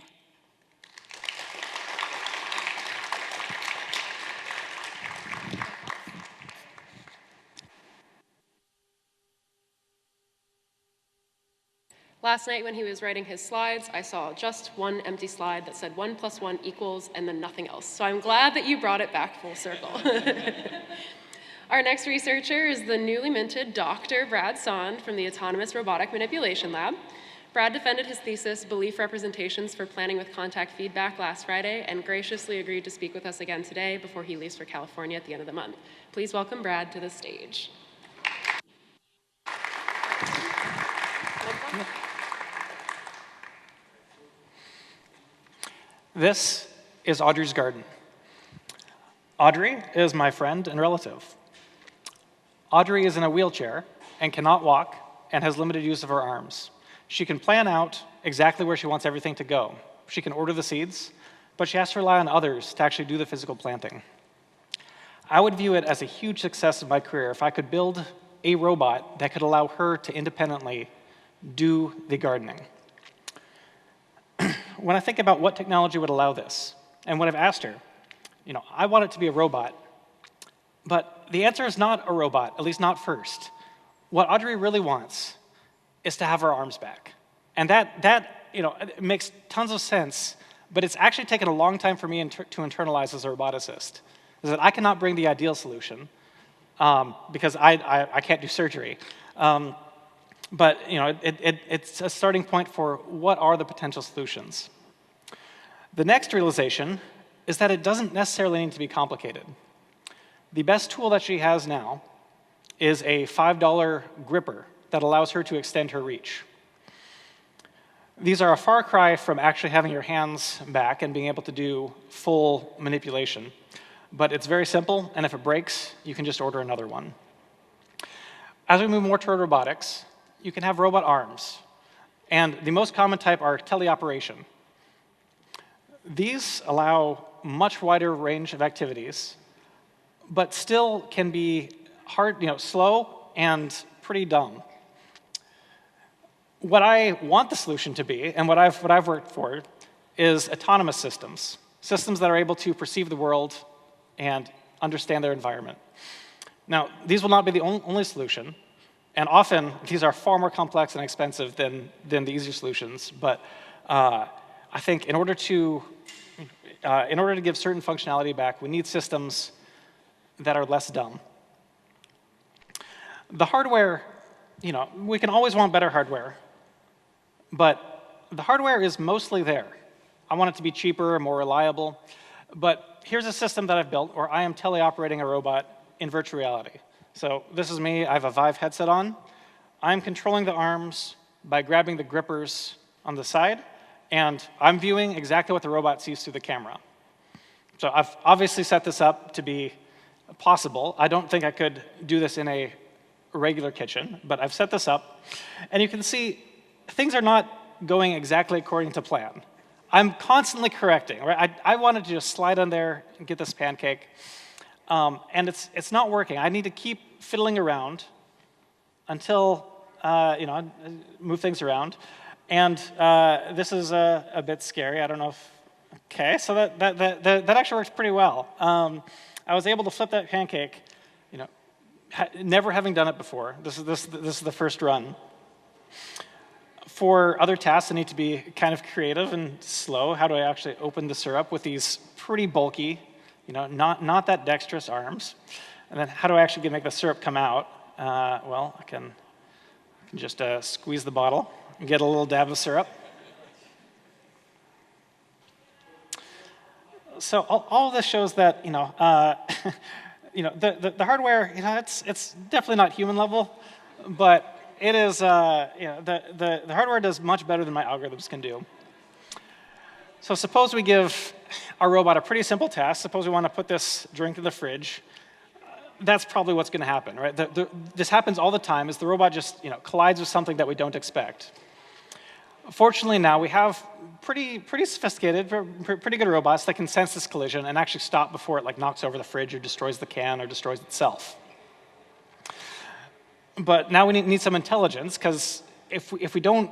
Last night when he was writing his slides, I saw just one empty slide that said 1 + 1 = and then nothing else. So I'm glad that you brought it back full circle. Our next researcher is the newly minted Dr. Brad Saund from the Autonomous Robotic Manipulation Lab. Brad defended his thesis, Belief Representations for Planning with Contact Feedback, last Friday, and graciously agreed to speak with us again today before he leaves for California at the end of the month. Please welcome Brad to the stage. This is Audrey's garden. Audrey is my friend and relative. Audrey is in a wheelchair and cannot walk and has limited use of her arms. She can plan out exactly where she wants everything to go. She can order the seeds, but she has to rely on others to actually do the physical planting. I would view it as a huge success of my career if I could build a robot that could allow her to independently do the gardening. When I think about what technology would allow this, and what I've asked her, I want it to be a robot. But the answer is not a robot, at least not first. What Audrey really wants is to have her arms back. And that it makes tons of sense, but it's actually taken a long time for me to internalize as a roboticist. Is that I cannot bring the ideal solution because I can't do surgery. But it's a starting point for what are the potential solutions. The next realization is that it doesn't necessarily need to be complicated. The best tool that she has now is a $5 gripper that allows her to extend her reach. These are a far cry from actually having your hands back and being able to do full manipulation. But it's very simple, and if it breaks, you can just order another one. As we move more toward robotics, you can have robot arms. And the most common type are teleoperation. These allow much wider range of activities, but still can be hard, slow and pretty dumb. What I want the solution to be, and what I've worked for, is autonomous systems. Systems that are able to perceive the world and understand their environment. Now, these will not be the only solution, and often these are far more complex and expensive than the easier solutions, but I think in order to give certain functionality back, we need systems that are less dumb. The hardware, we can always want better hardware, but the hardware is mostly there. I want it to be cheaper, more reliable, but here's a system that I've built where I am teleoperating a robot in virtual reality. So this is me, I have a Vive headset on. I'm controlling the arms by grabbing the grippers on the side, and I'm viewing exactly what the robot sees through the camera. So I've obviously set this up to be possible. I don't think I could do this in a regular kitchen, but I've set this up, and you can see things are not going exactly according to plan. I'm constantly correcting, right? I wanted to just slide on there and get this pancake, and it's not working. I need to keep fiddling around until I move things around, and this is a bit scary. I don't know if okay. So that actually works pretty well. I was able to flip that pancake, never having done it before. This is the first run. For other tasks, I need to be kind of creative and slow. How do I actually open the syrup with these pretty bulky, not that dexterous arms? And then how do I actually make the syrup come out? Well, I can just squeeze the bottle and get a little dab of syrup. So all of this shows that the hardware, it's definitely not human level, but it is, the hardware does much better than my algorithms can do. So suppose we give our robot a pretty simple task. Suppose we want to put this drink in the fridge. That's probably what's going to happen, right? This happens all the time, is the robot just collides with something that we don't expect. Fortunately now we have pretty sophisticated, pretty good robots that can sense this collision and actually stop before it knocks over the fridge or destroys the can or destroys itself. But now we need some intelligence, because if we don't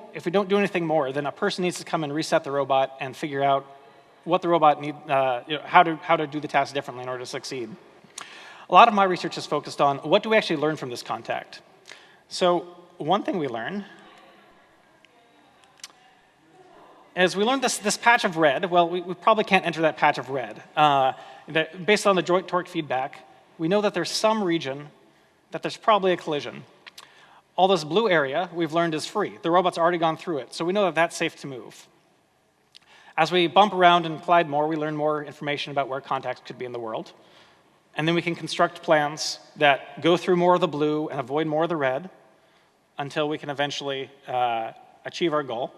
do anything more, then a person needs to come and reset the robot and figure out what the robot how to do the task differently in order to succeed. A lot of my research is focused on what do we actually learn from this contact. So one thing we learn as we learned this patch of red, well, we probably can't enter that patch of red. Based on the joint torque feedback, we know that there's some region that there's probably a collision. All this blue area we've learned is free. The robot's already gone through it, so we know that that's safe to move. As we bump around and collide more, we learn more information about where contacts could be in the world. And then we can construct plans that go through more of the blue and avoid more of the red until we can eventually achieve our goal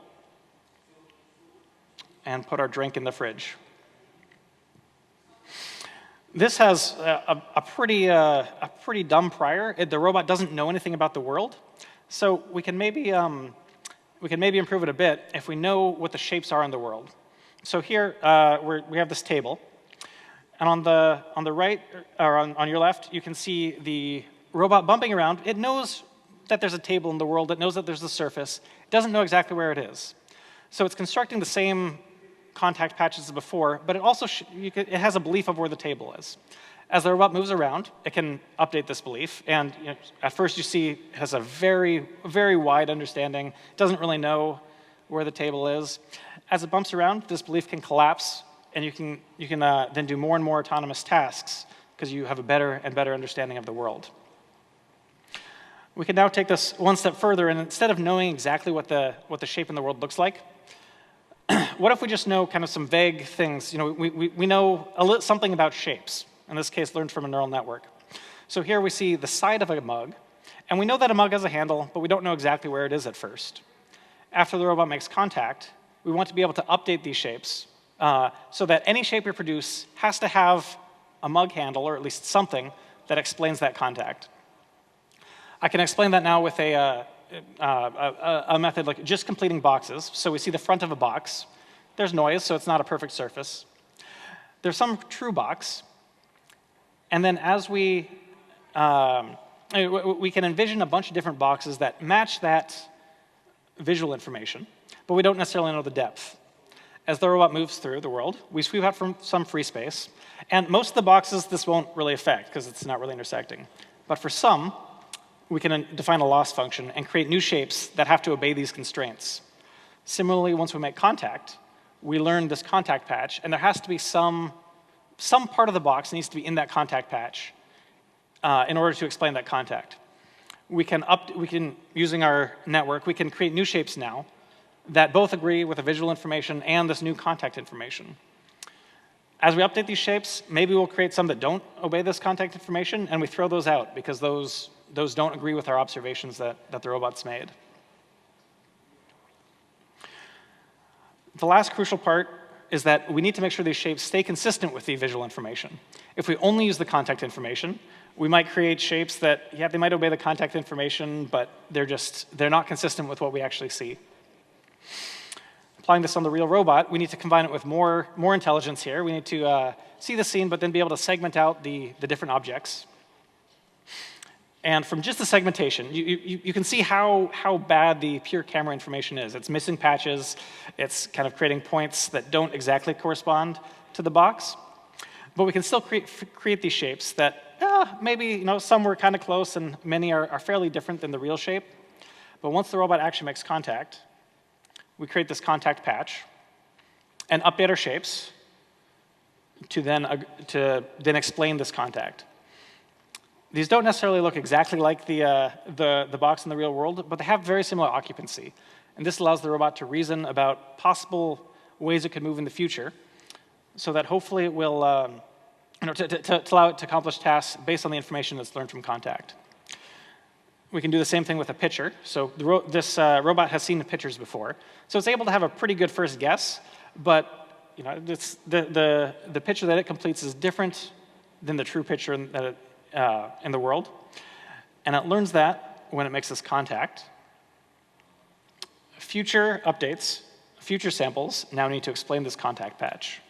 and put our drink in the fridge. This has a pretty dumb prior. The robot doesn't know anything about the world, so we can maybe improve it a bit if we know what the shapes are in the world. So here we have this table, and on the right or on your left, you can see the robot bumping around. It knows that there's a table in the world. It knows that there's a surface. It doesn't know exactly where it is. So it's constructing the same contact patches as before, but it also it has a belief of where the table is. As the robot moves around, it can update this belief, and at first you see it has a very, very wide understanding. It doesn't really know where the table is. As it bumps around, this belief can collapse, and you can then do more and more autonomous tasks because you have a better and better understanding of the world. We can now take this one step further, and instead of knowing exactly what the shape in the world looks like, what if we just know kind of some vague things? We know something about shapes. In this case, learned from a neural network. So here we see the side of a mug, and we know that a mug has a handle, but we don't know exactly where it is at first. After the robot makes contact, we want to be able to update these shapes so that any shape we produce has to have a mug handle, or at least something that explains that contact. I can explain that now with a method like just completing boxes. So we see the front of a box. There's noise, so it's not a perfect surface. There's some true box. And then as we can envision a bunch of different boxes that match that visual information, but we don't necessarily know the depth. As the robot moves through the world, we sweep out from some free space. And most of the boxes this won't really affect because it's not really intersecting. But for some, we can define a loss function and create new shapes that have to obey these constraints. Similarly, once we make contact, we learn this contact patch, and there has to be some part of the box needs to be in that contact patch in order to explain that contact. Using our network, we can create new shapes now that both agree with the visual information and this new contact information. As we update these shapes, maybe we'll create some that don't obey this contact information, and we throw those out because those don't agree with our observations that the robot's made. The last crucial part is that we need to make sure these shapes stay consistent with the visual information. If we only use the contact information, we might create shapes that, yeah, they might obey the contact information, but they're not consistent with what we actually see. Applying this on the real robot, we need to combine it with more intelligence here. We need to see the scene, but then be able to segment out the different objects. And from just the segmentation, you can see how bad the pure camera information is. It's missing patches. It's kind of creating points that don't exactly correspond to the box. But we can still create these shapes that maybe some were kind of close and many are fairly different than the real shape. But once the robot actually makes contact, we create this contact patch and update our shapes to then explain this contact. These don't necessarily look exactly like the box in the real world, but they have very similar occupancy. And this allows the robot to reason about possible ways it could move in the future so that hopefully it will, to allow it to accomplish tasks based on the information that's learned from contact. We can do the same thing with a picture. So this robot has seen the pictures before. So it's able to have a pretty good first guess, but the picture that it completes is different than the true picture in the world. And it learns that when it makes this contact. Future updates, future samples now need to explain this contact patch.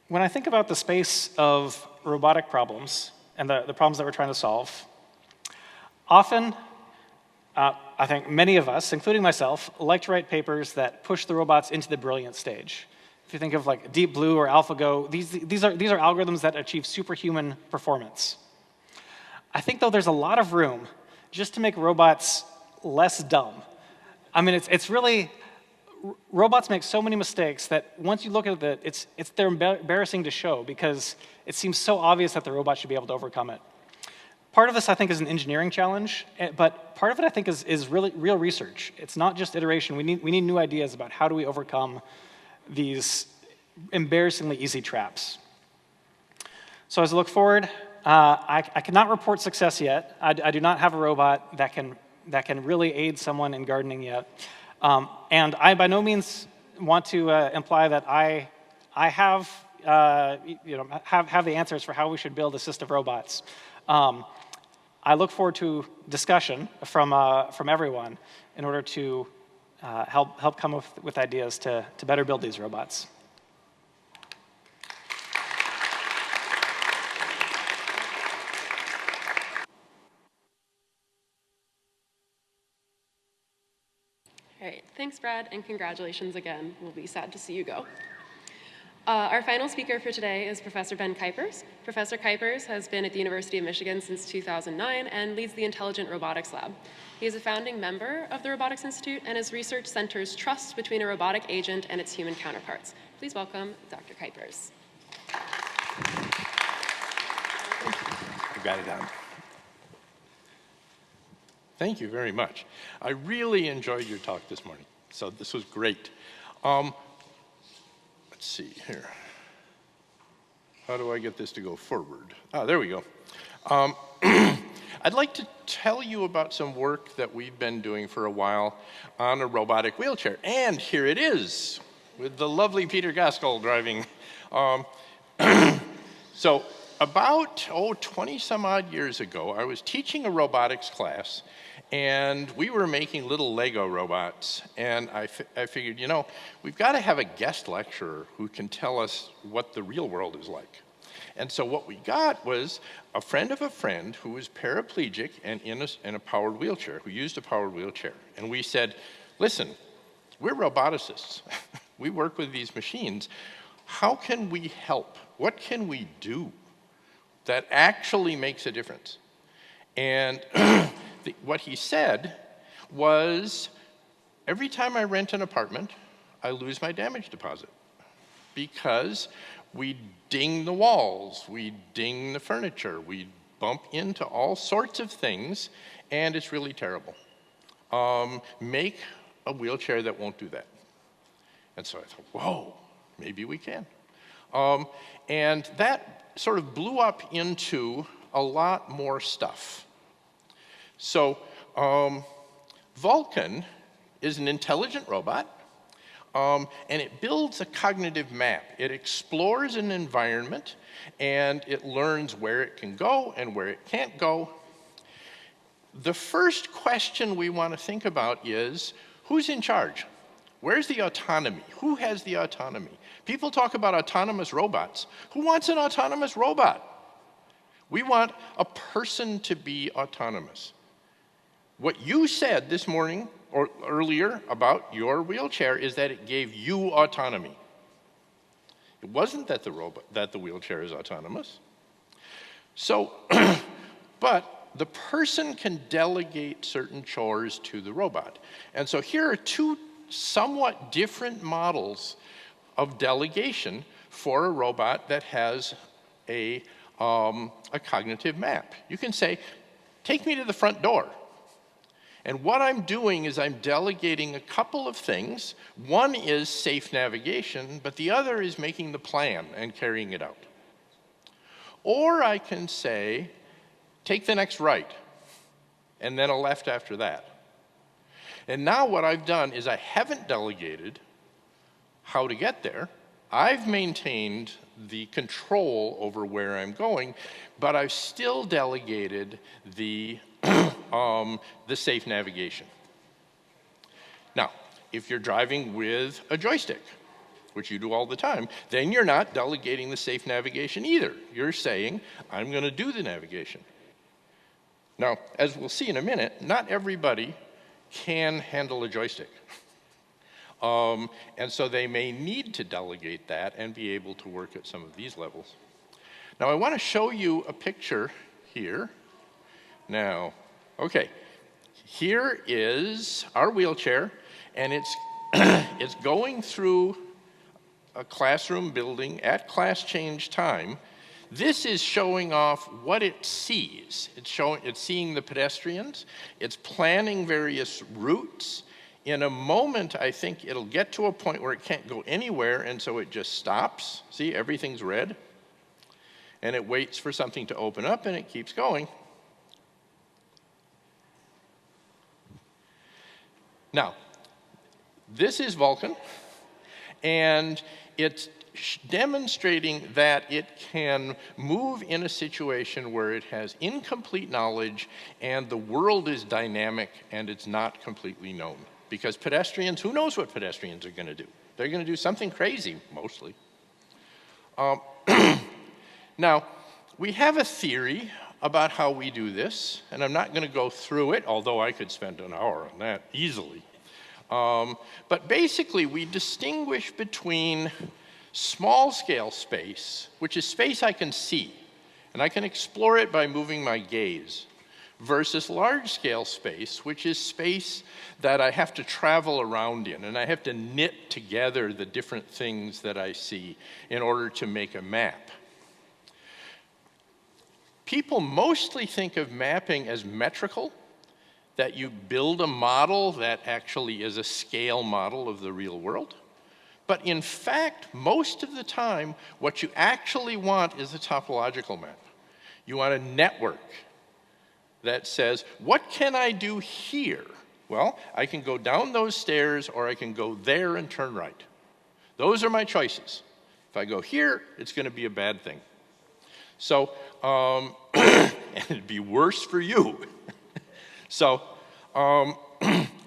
When I think about the space of robotic problems and the problems that we're trying to solve, often, I think many of us, including myself, like to write papers that push the robots into the brilliant stage. If you think of like Deep Blue or AlphaGo, these are algorithms that achieve superhuman performance. I think, though, there's a lot of room just to make robots less dumb. I mean, it's really, robots make so many mistakes that once you look at it, they're embarrassing to show because it seems so obvious that the robot should be able to overcome it. Part of this, I think, is an engineering challenge, but part of it, I think, is really real research. It's not just iteration. We need new ideas about how do we overcome these embarrassingly easy traps. So as I look forward, I cannot report success yet. I do not have a robot that can really aid someone in gardening yet. And I by no means want to imply that I have the answers for how we should build assistive robots. I look forward to discussion from everyone in order to help come up with ideas to better build these robots. All right, thanks, Brad, and congratulations again. We'll be sad to see you go. Our final speaker for today is Professor Ben Kuipers. Professor Kuipers has been at the University of Michigan since 2009 and leads the Intelligent Robotics Lab. He is a founding member of the Robotics Institute, and his research centers trust between a robotic agent and its human counterparts. Please welcome Dr. Kuipers. You got it down. Thank you very much. I really enjoyed your talk this morning, so this was great. Let's see here. How do I get this to go forward? Ah, there we go. I'd like to tell you about some work that we've been doing for a while on a robotic wheelchair. And here it is, with the lovely Peter Gaskell driving. So about, 20 some odd years ago, I was teaching a robotics class, and we were making little Lego robots. And I figured, we've got to have a guest lecturer who can tell us what the real world is like. And so what we got was a friend of a friend who was paraplegic and in a powered wheelchair, who used a powered wheelchair. And we said, listen, we're roboticists. We work with these machines. How can we help? What can we do that actually makes a difference? And what he said was, every time I rent an apartment, I lose my damage deposit because we ding the walls, we ding the furniture, we bump into all sorts of things, and it's really terrible. Make a wheelchair that won't do that. And so I thought, whoa, maybe we can. And that sort of blew up into a lot more stuff. So Vulcan is an intelligent robot, and it builds a cognitive map. It explores an environment, and it learns where it can go and where it can't go. The first question we want to think about is, who's in charge? Where's the autonomy? Who has the autonomy? People talk about autonomous robots. Who wants an autonomous robot? We want a person to be autonomous. What you said this morning or earlier about your wheelchair is that it gave you autonomy. It wasn't that the wheelchair is autonomous. So, but the person can delegate certain chores to the robot. And so here are two somewhat different models of delegation for a robot that has a cognitive map. You can say, take me to the front door. And what I'm doing is I'm delegating a couple of things. One is safe navigation, but the other is making the plan and carrying it out. Or I can say, take the next right, and then a left after that. And now what I've done is I haven't delegated how to get there. I've maintained the control over where I'm going, but I've still delegated the safe navigation. Now, if you're driving with a joystick, which you do all the time, then you're not delegating the safe navigation either. You're saying, I'm going to do the navigation. Now, as we'll see in a minute, not everybody can handle a joystick. And so they may need to delegate that and be able to work at some of these levels. Now, I want to show you a picture here. Now, okay, here is our wheelchair, and it's, it's going through a classroom building at class change time. This is showing off what it sees. It's seeing the pedestrians. It's planning various routes. In a moment, I think it'll get to a point where it can't go anywhere, and so it just stops. See, everything's red. And it waits for something to open up, and it keeps going. Now, this is Vulcan, and it's demonstrating that it can move in a situation where it has incomplete knowledge and the world is dynamic and it's not completely known. Because pedestrians, who knows what pedestrians are going to do? They're going to do something crazy, mostly. Now, we have a theory about how we do this, and I'm not going to go through it, although I could spend an hour on that easily. But basically, we distinguish between small-scale space, which is space I can see, and I can explore it by moving my gaze, versus large-scale space, which is space that I have to travel around in, and I have to knit together the different things that I see in order to make a map. People mostly think of mapping as metrical, that you build a model that actually is a scale model of the real world. But in fact, most of the time, what you actually want is a topological map. You want a network that says, what can I do here? Well, I can go down those stairs, or I can go there and turn right. Those are my choices. If I go here, it's going to be a bad thing. So, and it'd be worse for you. So,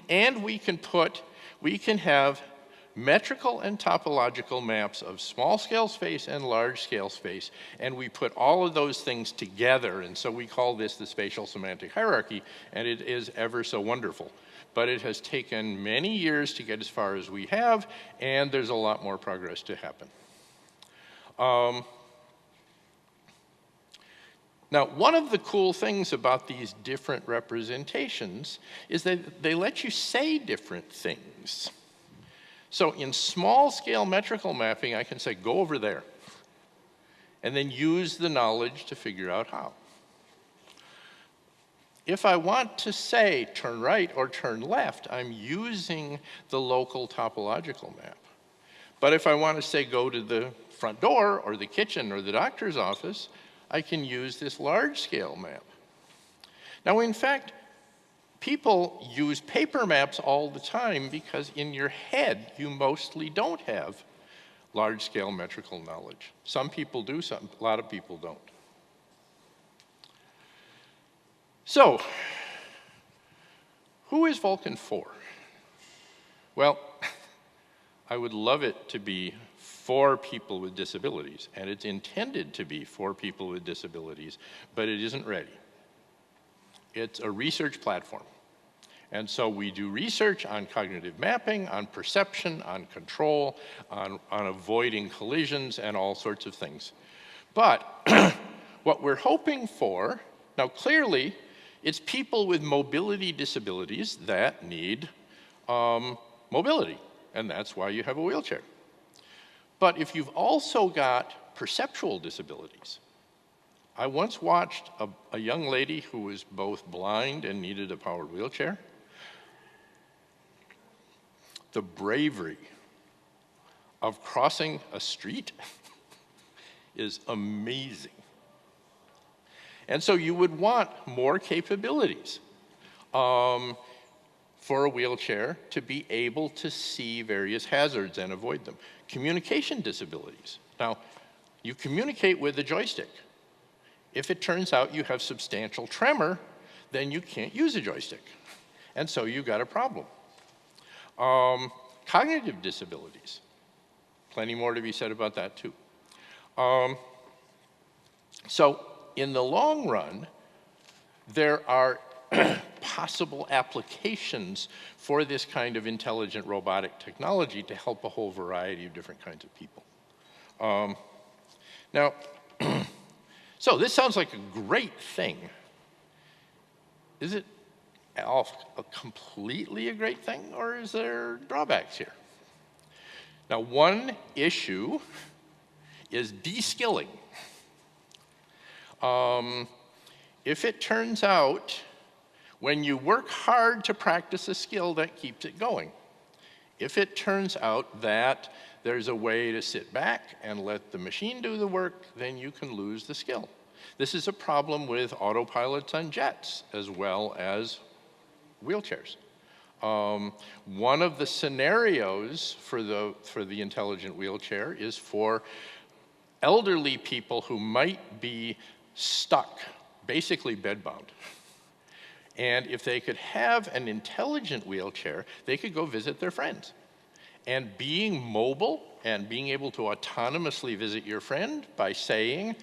and we can have metrical and topological maps of small-scale space and large-scale space, and we put all of those things together, and so we call this the spatial semantic hierarchy, and it is ever so wonderful. But it has taken many years to get as far as we have, and there's a lot more progress to happen. Now, one of the cool things about these different representations is that they let you say different things. So in small-scale metrical mapping, I can say, go over there, and then use the knowledge to figure out how. If I want to say turn right or turn left, I'm using the local topological map. But if I want to say go to the front door or the kitchen or the doctor's office, I can use this large-scale map. Now, in fact, people use paper maps all the time because in your head, you mostly don't have large-scale metrical knowledge. Some people do, a lot of people don't. So, who is Vulcan for? Well, I would love it to be for people with disabilities, and it's intended to be for people with disabilities, but it isn't ready. It's a research platform. And so we do research on cognitive mapping, on perception, on control, on avoiding collisions, and all sorts of things. But what we're hoping for, now clearly, it's people with mobility disabilities that need mobility, and that's why you have a wheelchair. But if you've also got perceptual disabilities, I once watched a young lady who was both blind and needed a powered wheelchair. The bravery of crossing a street is amazing. And so you would want more capabilities for a wheelchair to be able to see various hazards and avoid them. Communication disabilities. Now, you communicate with the joystick. If it turns out you have substantial tremor, then you can't use a joystick. And so you've got a problem. Cognitive disabilities. Plenty more to be said about that too. So in the long run, there are possible applications for this kind of intelligent robotic technology to help a whole variety of different kinds of people. Now, so this sounds like a great thing. Is it all completely a great thing, or is there drawbacks here? Now, one issue is de-skilling. If it turns out when you work hard to practice a skill, that keeps it going. If it turns out that there's a way to sit back and let the machine do the work, then you can lose the skill. This is a problem with autopilots on jets as well as wheelchairs. One of the scenarios for the intelligent wheelchair is for elderly people who might be stuck, basically bedbound. And if they could have an intelligent wheelchair, they could go visit their friends. And being mobile and being able to autonomously visit your friend by saying,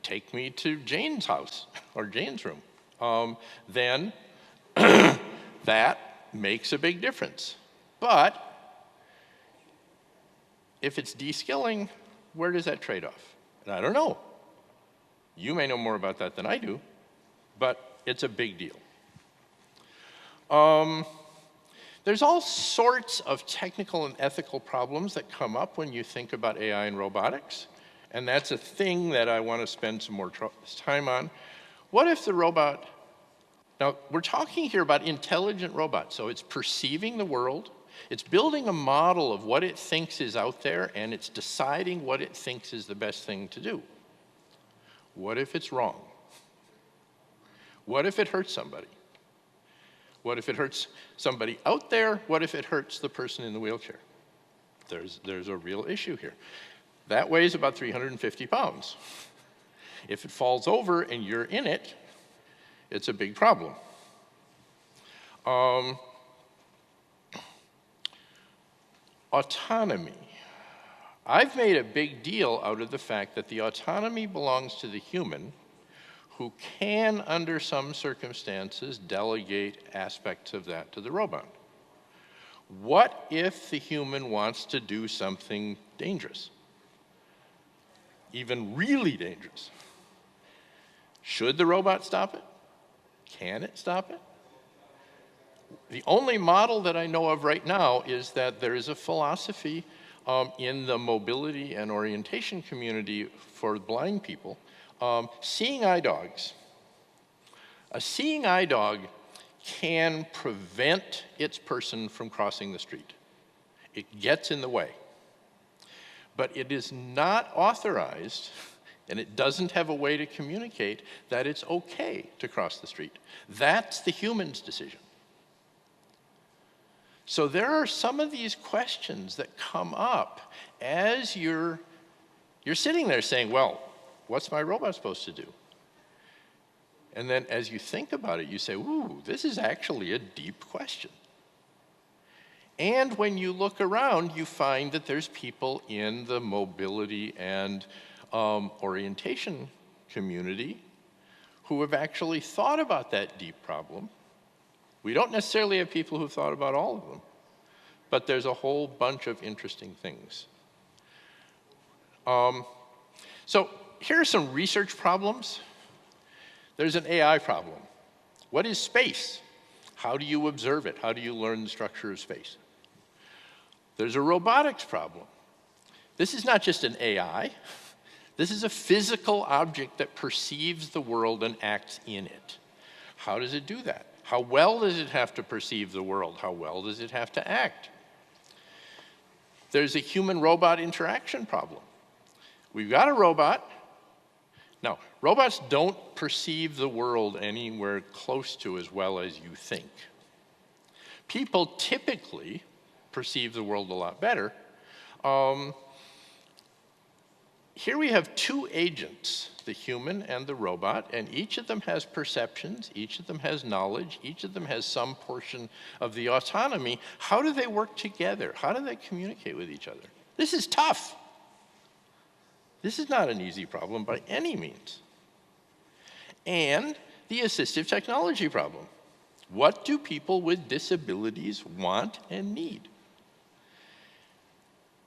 take me to Jane's house or Jane's room, then that makes a big difference. But if it's de-skilling, where does that trade off? And I don't know. You may know more about that than I do, but it's a big deal. There's all sorts of technical and ethical problems that come up when you think about AI and robotics, and that's a thing that I want to spend some more time on. What if the robot, now we're talking here about intelligent robots, so it's perceiving the world, it's building a model of what it thinks is out there, and it's deciding what it thinks is the best thing to do. What if it's wrong? What if it hurts somebody? What if it hurts somebody out there? What if it hurts the person in the wheelchair? There's a real issue here. That weighs about 350 pounds. If it falls over and you're in it, it's a big problem. Autonomy. I've made a big deal out of the fact that the autonomy belongs to the human, who can, under some circumstances, delegate aspects of that to the robot. What if the human wants to do something dangerous? Even really dangerous? Should the robot stop it? Can it stop it? The only model that I know of right now is that there is a philosophy in the mobility and orientation community for blind people, seeing eye dogs. A seeing eye dog can prevent its person from crossing the street. It gets in the way. But it is not authorized, and it doesn't have a way to communicate that it's okay to cross the street. That's the human's decision. So there are some of these questions that come up as you're sitting there saying, well, what's my robot supposed to do? And then as you think about it, you say, ooh, this is actually a deep question. And when you look around, you find that there's people in the mobility and orientation community who have actually thought about that deep problem. We don't necessarily have people who've thought about all of them, but there's a whole bunch of interesting things. So here are some research problems. There's an AI problem. What is space? How do you observe it? How do you learn the structure of space? There's a robotics problem. This is not just an AI. This is a physical object that perceives the world and acts in it. How does it do that? How well does it have to perceive the world? How well does it have to act? There's a human-robot interaction problem. We've got a robot. Now, robots don't perceive the world anywhere close to as well as you think. People typically perceive the world a lot better. Here we have two agents, the human and the robot, and each of them has perceptions, each of them has knowledge, each of them has some portion of the autonomy. How do they work together? How do they communicate with each other? This is tough. This is not an easy problem by any means. And the assistive technology problem. What do people with disabilities want and need?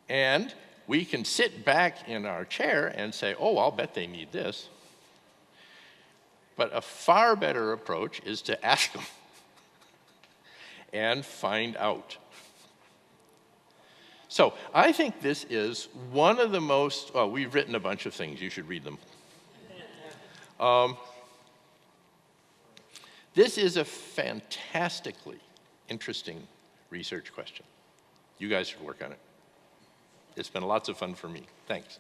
And we can sit back in our chair and say, oh, I'll bet they need this. But a far better approach is to ask them. and find out. So I think this is one of the most, well, we've written a bunch of things. You should read them. This is a fantastically interesting research question. You guys should work on it. It's been lots of fun for me. Thanks.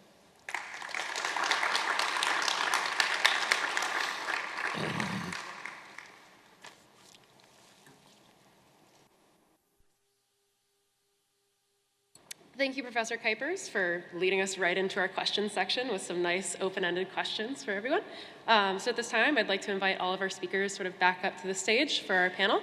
Thank you, Professor Kuipers, for leading us right into our questions section with some nice open-ended questions for everyone. So at this time, I'd like to invite all of our speakers sort of back up to the stage for our panel.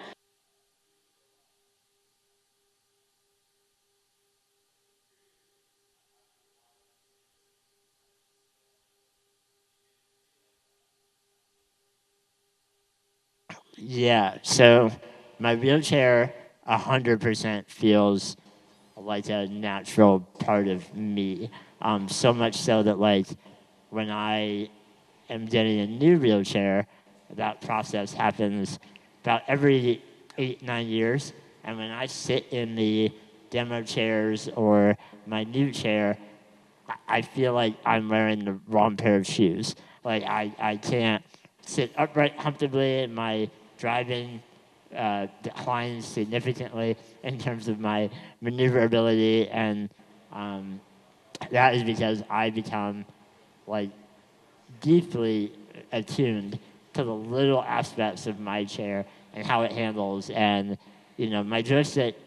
Yeah, so my wheelchair 100% feels like a natural part of me. So much so that like when I am getting a new wheelchair, that process happens about every 8-9 years. And when I sit in the demo chairs or my new chair, I feel like I'm wearing the wrong pair of shoes. Like I can't sit upright comfortably. My driving declines significantly in terms of my maneuverability, and that is because I become like deeply attuned to the little aspects of my chair and how it handles. And you know, my joystick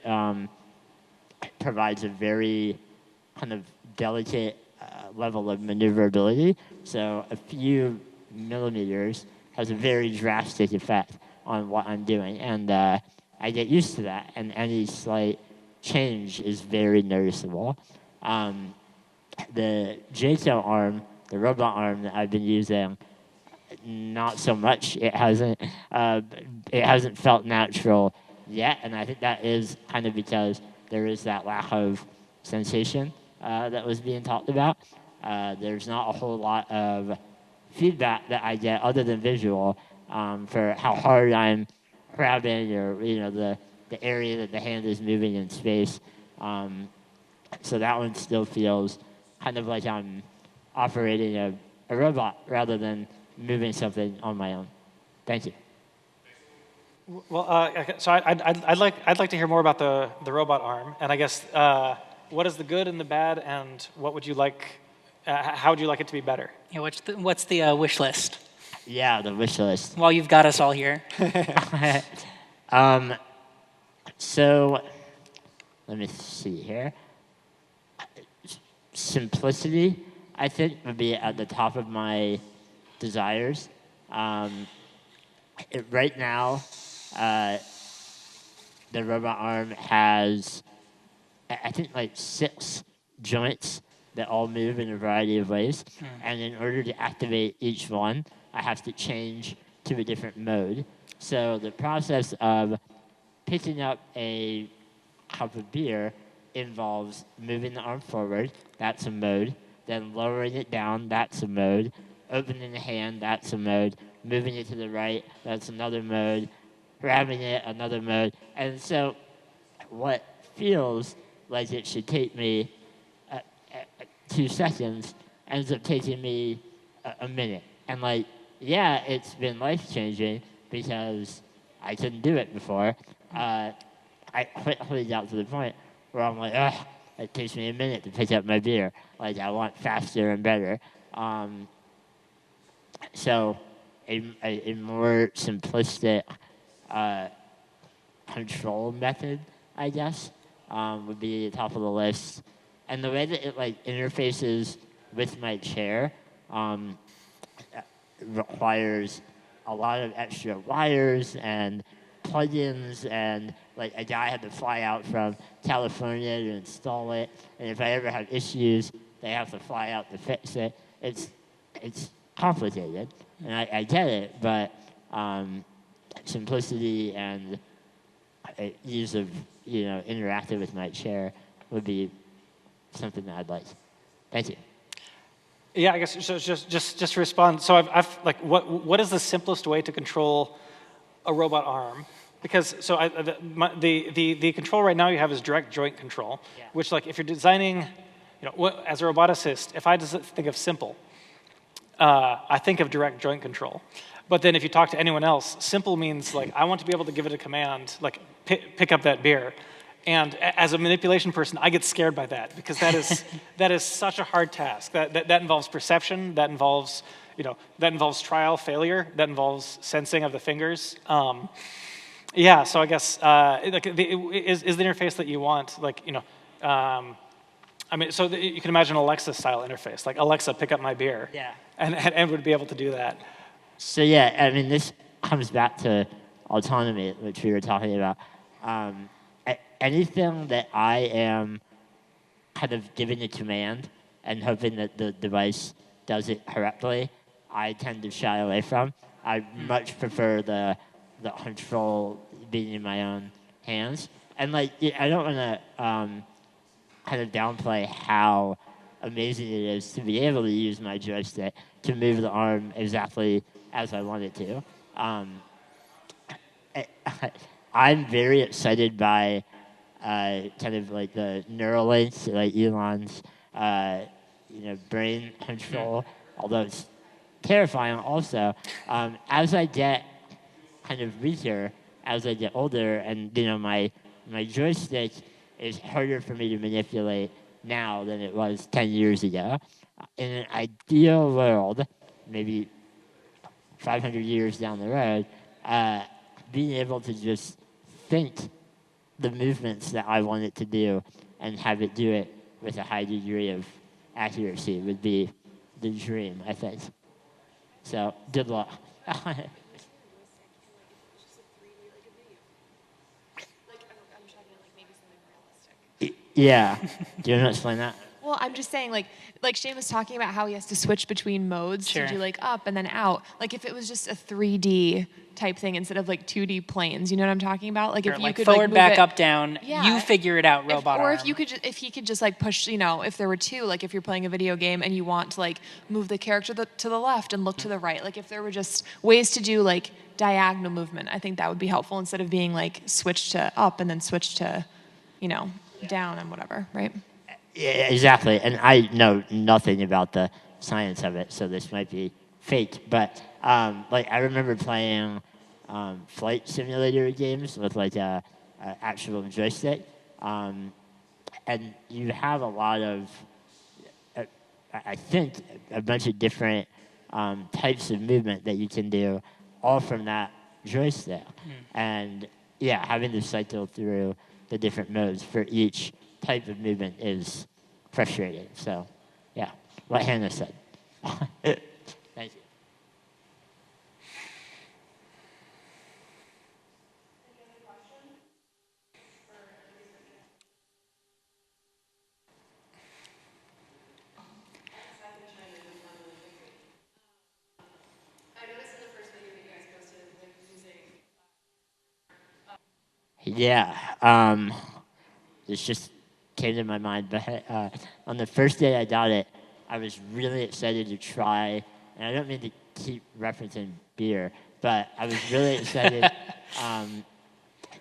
provides a very kind of delicate level of maneuverability. So a few millimeters has a very drastic effect on what I'm doing. And I get used to that, and any slight change is very noticeable. The JTO arm, the robot arm that I've been using, not so much. It hasn't felt natural yet, and I think that is kind of because there is that lack of sensation that was being talked about. There's not a whole lot of feedback that I get other than visual for how hard I'm grabbing, or you know, the area that the hand is moving in space. So that one still feels kind of like I'm operating a robot rather than moving something on my own. Thank you. Well, so I'd like to hear more about the robot arm, and I guess what is the good and the bad, and what would you like? How would you like it to be better? Yeah, what's the wish list? Yeah, the wish list. While you've got us all here. So, let me see here. Simplicity, I think, would be at the top of my desires. Right now, the robot arm has, I think, like 6 joints that all move in a variety of ways. And in order to activate each one, I have to change to a different mode. So the process of picking up a cup of beer involves moving the arm forward, that's a mode, then lowering it down, that's a mode, opening the hand, that's a mode, moving it to the right, that's another mode, grabbing it, another mode. And so what feels like it should take me 2 seconds ends up taking me a minute. And like, yeah, it's been life-changing because I couldn't do it before. I quickly got to the point where I'm like, it takes me a minute to pick up my beer. Like, I want faster and better. So a more simplistic control method, I guess, would be the top of the list. And the way that it like interfaces with my chair requires a lot of extra wires and plugins, and like a guy had to fly out from California to install it, and if I ever have issues, they have to fly out to fix it. It's complicated, and I get it, but simplicity and ease of interacting with my chair would be something that I'd like. Thank you. Yeah, I guess so. Just to respond. So I've like, what is the simplest way to control a robot arm? Because so the control right now you have is direct joint control, Yeah. which like if you're designing, as a roboticist, if I just think of simple, I think of direct joint control. But then if you talk to anyone else, simple means like I want to be able to give it a command, like pick up that beer. And as a manipulation person, I get scared by that because that is such a hard task. That involves perception. That involves trial, failure. That involves sensing of the fingers. Yeah. So I guess is the interface that you want so you can imagine Alexa style interface, like Alexa, pick up my beer. Yeah. And would be able to do that. So yeah, I mean, this comes back to autonomy, which we were talking about. Anything that I am kind of giving a command and hoping that the device does it correctly, I tend to shy away from. I much prefer the control being in my own hands. And I don't want to kind of downplay how amazing it is to be able to use my joystick to move the arm exactly as I want it to. I'm very excited by kind of like the neural links, like Elon's, brain control, although it's terrifying also. As I get kind of weaker, as I get older, and my joystick is harder for me to manipulate now than it was 10 years ago. In an ideal world, maybe 500 years down the road, being able to just think the movements that I want it to do and have it do it with a high degree of accuracy would be the dream, I think. So, good luck. Yeah. Do you want to explain that? Well, I'm just saying, like Shane was talking about how he has to switch between modes Sure. to do like up and then out. Like if it was just a 3D type thing instead of like 2D planes, you know what I'm talking about? Like if you like could forward, like, move back, it, up, down. Yeah. You figure it out, robot or arm. if you could, if he could just like push, if there were two, like if you're playing a video game and you want to like move the character to the left and look to the right, like if there were just ways to do like diagonal movement, I think that would be helpful instead of being like switch to up and then switch to, down and whatever, right? Yeah, exactly. And I know nothing about the science of it, so this might be fake. But I remember playing flight simulator games with a actual joystick, and you have a lot of, I think, a bunch of different types of movement that you can do, all from that joystick. And yeah, having to cycle through the different modes for each type of movement is frustrating. So, yeah, what Hannah said. Thank you. Yeah, this just came to my mind, but on the first day I got it, I was really excited to try, and I don't mean to keep referencing beer, but I was really excited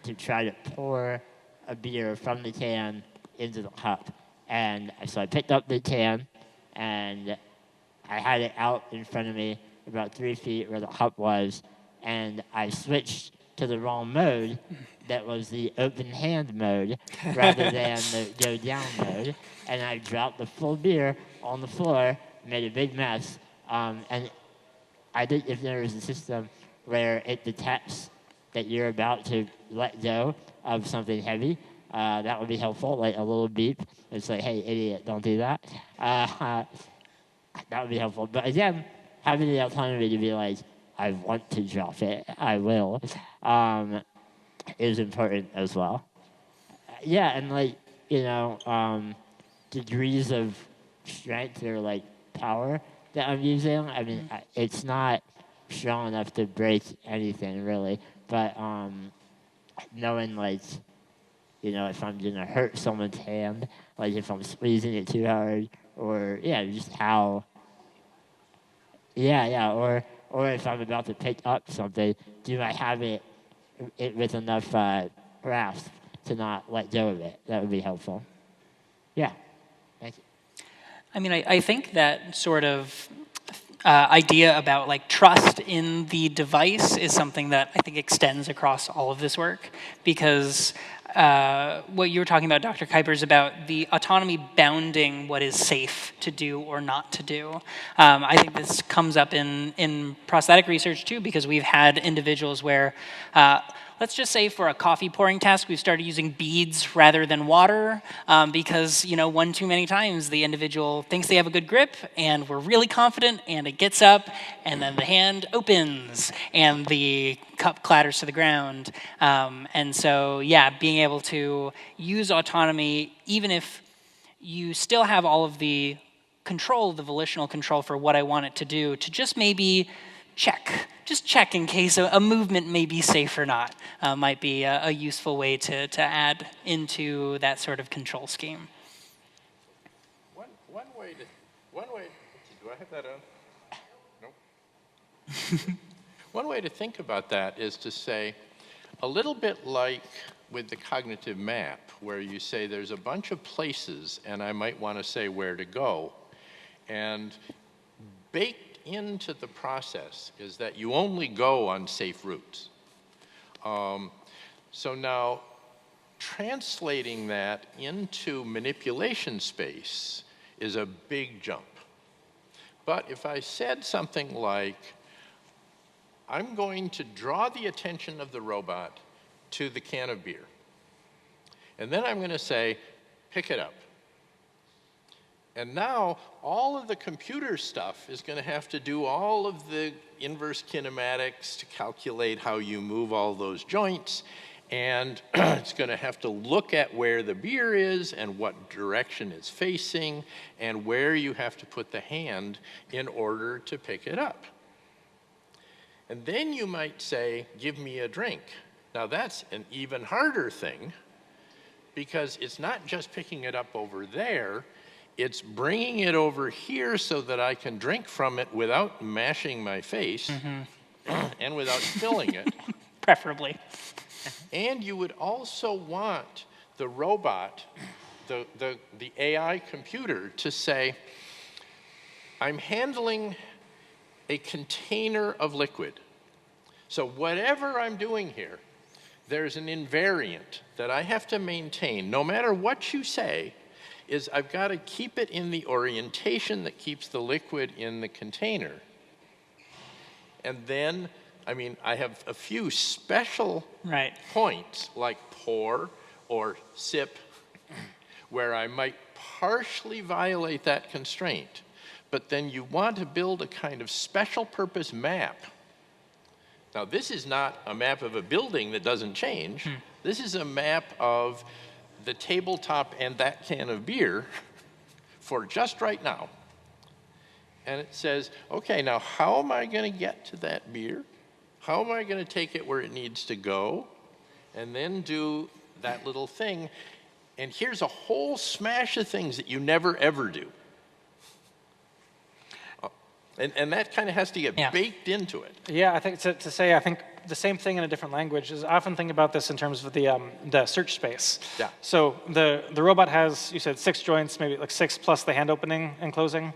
to try to pour a beer from the can into the cup. And so I picked up the can, and I had it out in front of me about 3 feet where the cup was, and I switched to the wrong mode. That was the open hand mode rather than the go down mode. And I dropped the full beer on the floor, made a big mess. And I think if there was a system where it detects that you're about to let go of something heavy, that would be helpful, like a little beep. It's like, hey, idiot, don't do that. That would be helpful. But again, having the autonomy to be like, I want to drop it, I will, is important as well. Yeah, and degrees of strength or power that I'm using. I mean, it's not strong enough to break anything really, but knowing if I'm gonna hurt someone's hand, if I'm squeezing it too hard, or just how. Yeah, or if I'm about to pick up something, do I have it it with enough grasp to not let go of it. That would be helpful. Yeah. Thank you. I mean, I think that sort of idea about like trust in the device is something that I think extends across all of this work, because what you were talking about, Dr. Kuipers, about the autonomy bounding what is safe to do or not to do. I think this comes up in prosthetic research too, because we've had individuals where let's just say for a coffee pouring task, we've started using beads rather than water because, one too many times the individual thinks they have a good grip and we're really confident and it gets up and then the hand opens and the cup clatters to the ground. And so, yeah, being able to use autonomy, even if you still have all of the control, the volitional control for what I want it to do, to just maybe just check in case a movement may be safe or not, might be a useful way to add into that sort of control scheme. One way, do I have that on? Nope. One way to think about that is to say, a little bit like with the cognitive map, where you say there's a bunch of places and I might want to say where to go, and baked into the process is that you only go on safe routes. So now translating that into manipulation space is a big jump. But if I said something like, I'm going to draw the attention of the robot to the can of beer, and then I'm going to say, pick it up. And now, all of the computer stuff is going to have to do all of the inverse kinematics to calculate how you move all those joints. And it's going to have to look at where the beer is and what direction it's facing and where you have to put the hand in order to pick it up. And then you might say, give me a drink. Now, that's an even harder thing because it's not just picking it up over there. It's bringing it over here so that I can drink from it without mashing my face and without spilling it. Preferably. And you would also want the robot, the AI computer, to say, I'm handling a container of liquid. So whatever I'm doing here, there's an invariant that I have to maintain, no matter what you say, is I've got to keep it in the orientation that keeps the liquid in the container. And then, I have a few special points, like pour or sip, where I might partially violate that constraint. But then you want to build a kind of special purpose map. Now, this is not a map of a building that doesn't change. This is a map of the tabletop and that can of beer for just right now. And it says, okay, now how am I going to get to that beer? How am I going to take it where it needs to go? And then do that little thing. And here's a whole smash of things that you never, ever do. And that kind of has to get baked into it. Yeah, I think to say, I think the same thing in a different language is I often think about this in terms of the search space. Yeah. So the robot has, you said, 6 joints, maybe like 6 plus the hand opening and closing.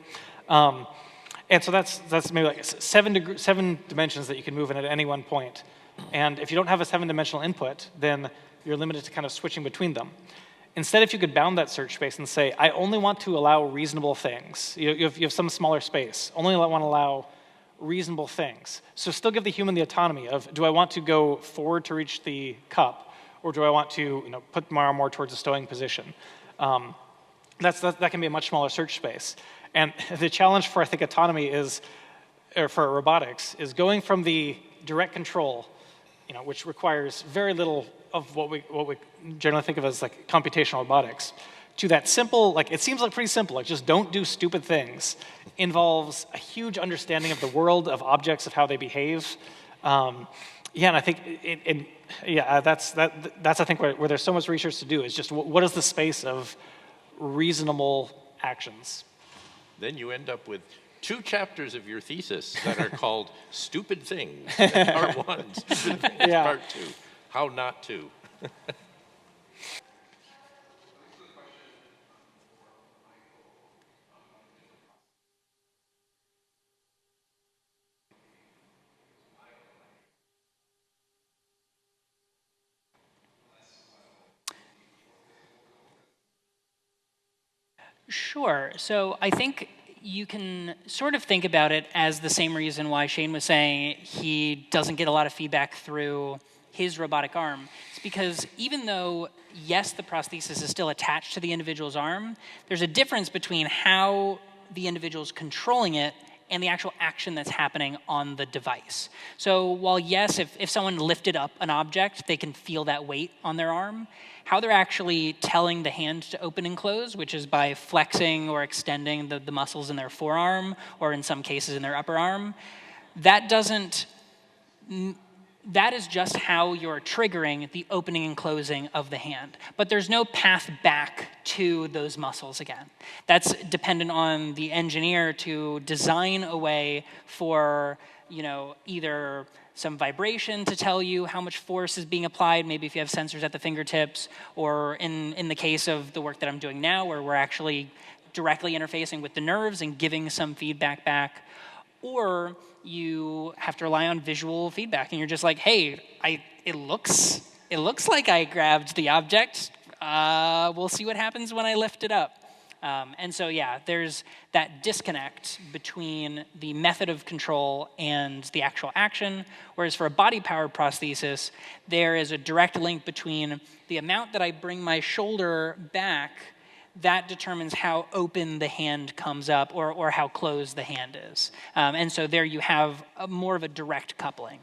And so that's maybe like 7 dimensions that you can move in at any one point. And if you don't have a 7-dimensional input, then you're limited to kind of switching between them. Instead, if you could bound that search space and say, I only want to allow reasonable things. You have some smaller space. Only want to allow reasonable things. So still give the human the autonomy of, do I want to go forward to reach the cup, or do I want to put my arm more towards a stowing position? That can be a much smaller search space. And the challenge for, I think, autonomy is, or for robotics, is going from the direct control, which requires very little of what we generally think of as like computational robotics, to that simple, like it seems like pretty simple, like just don't do stupid things, involves a huge understanding of the world, of objects, of how they behave. And I think that's I think where there's so much research to do is just what is the space of reasonable actions. Then you end up with 2 chapters of your thesis that are called Stupid Things, Part 1, Stupid Things, Part 2. How not to? Sure. So I think you can sort of think about it as the same reason why Shane was saying he doesn't get a lot of feedback through his robotic arm. It's because even though, yes, the prosthesis is still attached to the individual's arm, there's a difference between how the individual's controlling it and the actual action that's happening on the device. So while yes, if someone lifted up an object, they can feel that weight on their arm, how they're actually telling the hand to open and close, which is by flexing or extending the muscles in their forearm, or in some cases in their upper arm, that is just how you're triggering the opening and closing of the hand. But there's no path back to those muscles again. That's dependent on the engineer to design a way for, either some vibration to tell you how much force is being applied, maybe if you have sensors at the fingertips, or in the case of the work that I'm doing now, where we're actually directly interfacing with the nerves and giving some feedback back, or you have to rely on visual feedback, and you're just like, hey, it looks like I grabbed the object. We'll see what happens when I lift it up. And so, yeah, there's that disconnect between the method of control and the actual action, whereas for a body-powered prosthesis, there is a direct link between the amount that I bring my shoulder back. That determines how open the hand comes up or how closed the hand is. And so there you have more of a direct coupling.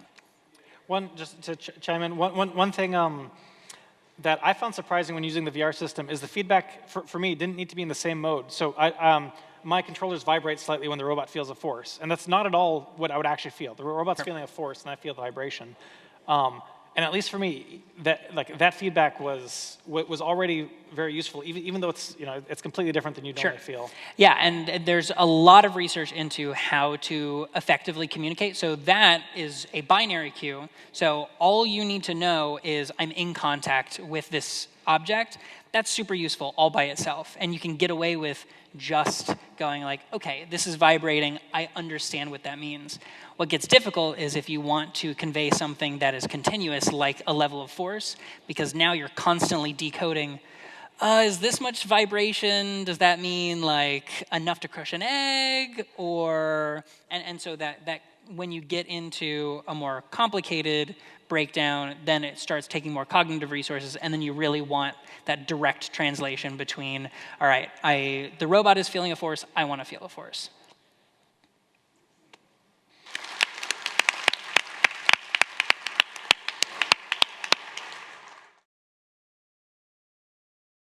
Just to chime in, one thing that I found surprising when using the VR system is the feedback, for me, didn't need to be in the same mode. So my controllers vibrate slightly when the robot feels a force, and that's not at all what I would actually feel. The robot's feeling a force, and I feel the vibration. And at least for me, that feedback was already very useful, even though it's completely different than you normally feel. Yeah, and there's a lot of research into how to effectively communicate. So that is a binary cue. So all you need to know is I'm in contact with this object. That's super useful all by itself, and you can get away with just going like, okay, this is vibrating. I understand what that means. What gets difficult is if you want to convey something that is continuous, like a level of force, because now you're constantly decoding, is this much vibration? Does that mean like enough to crush an egg? And so that when you get into a more complicated breakdown, then it starts taking more cognitive resources, and then you really want that direct translation between, all right, the robot is feeling a force, I want to feel a force.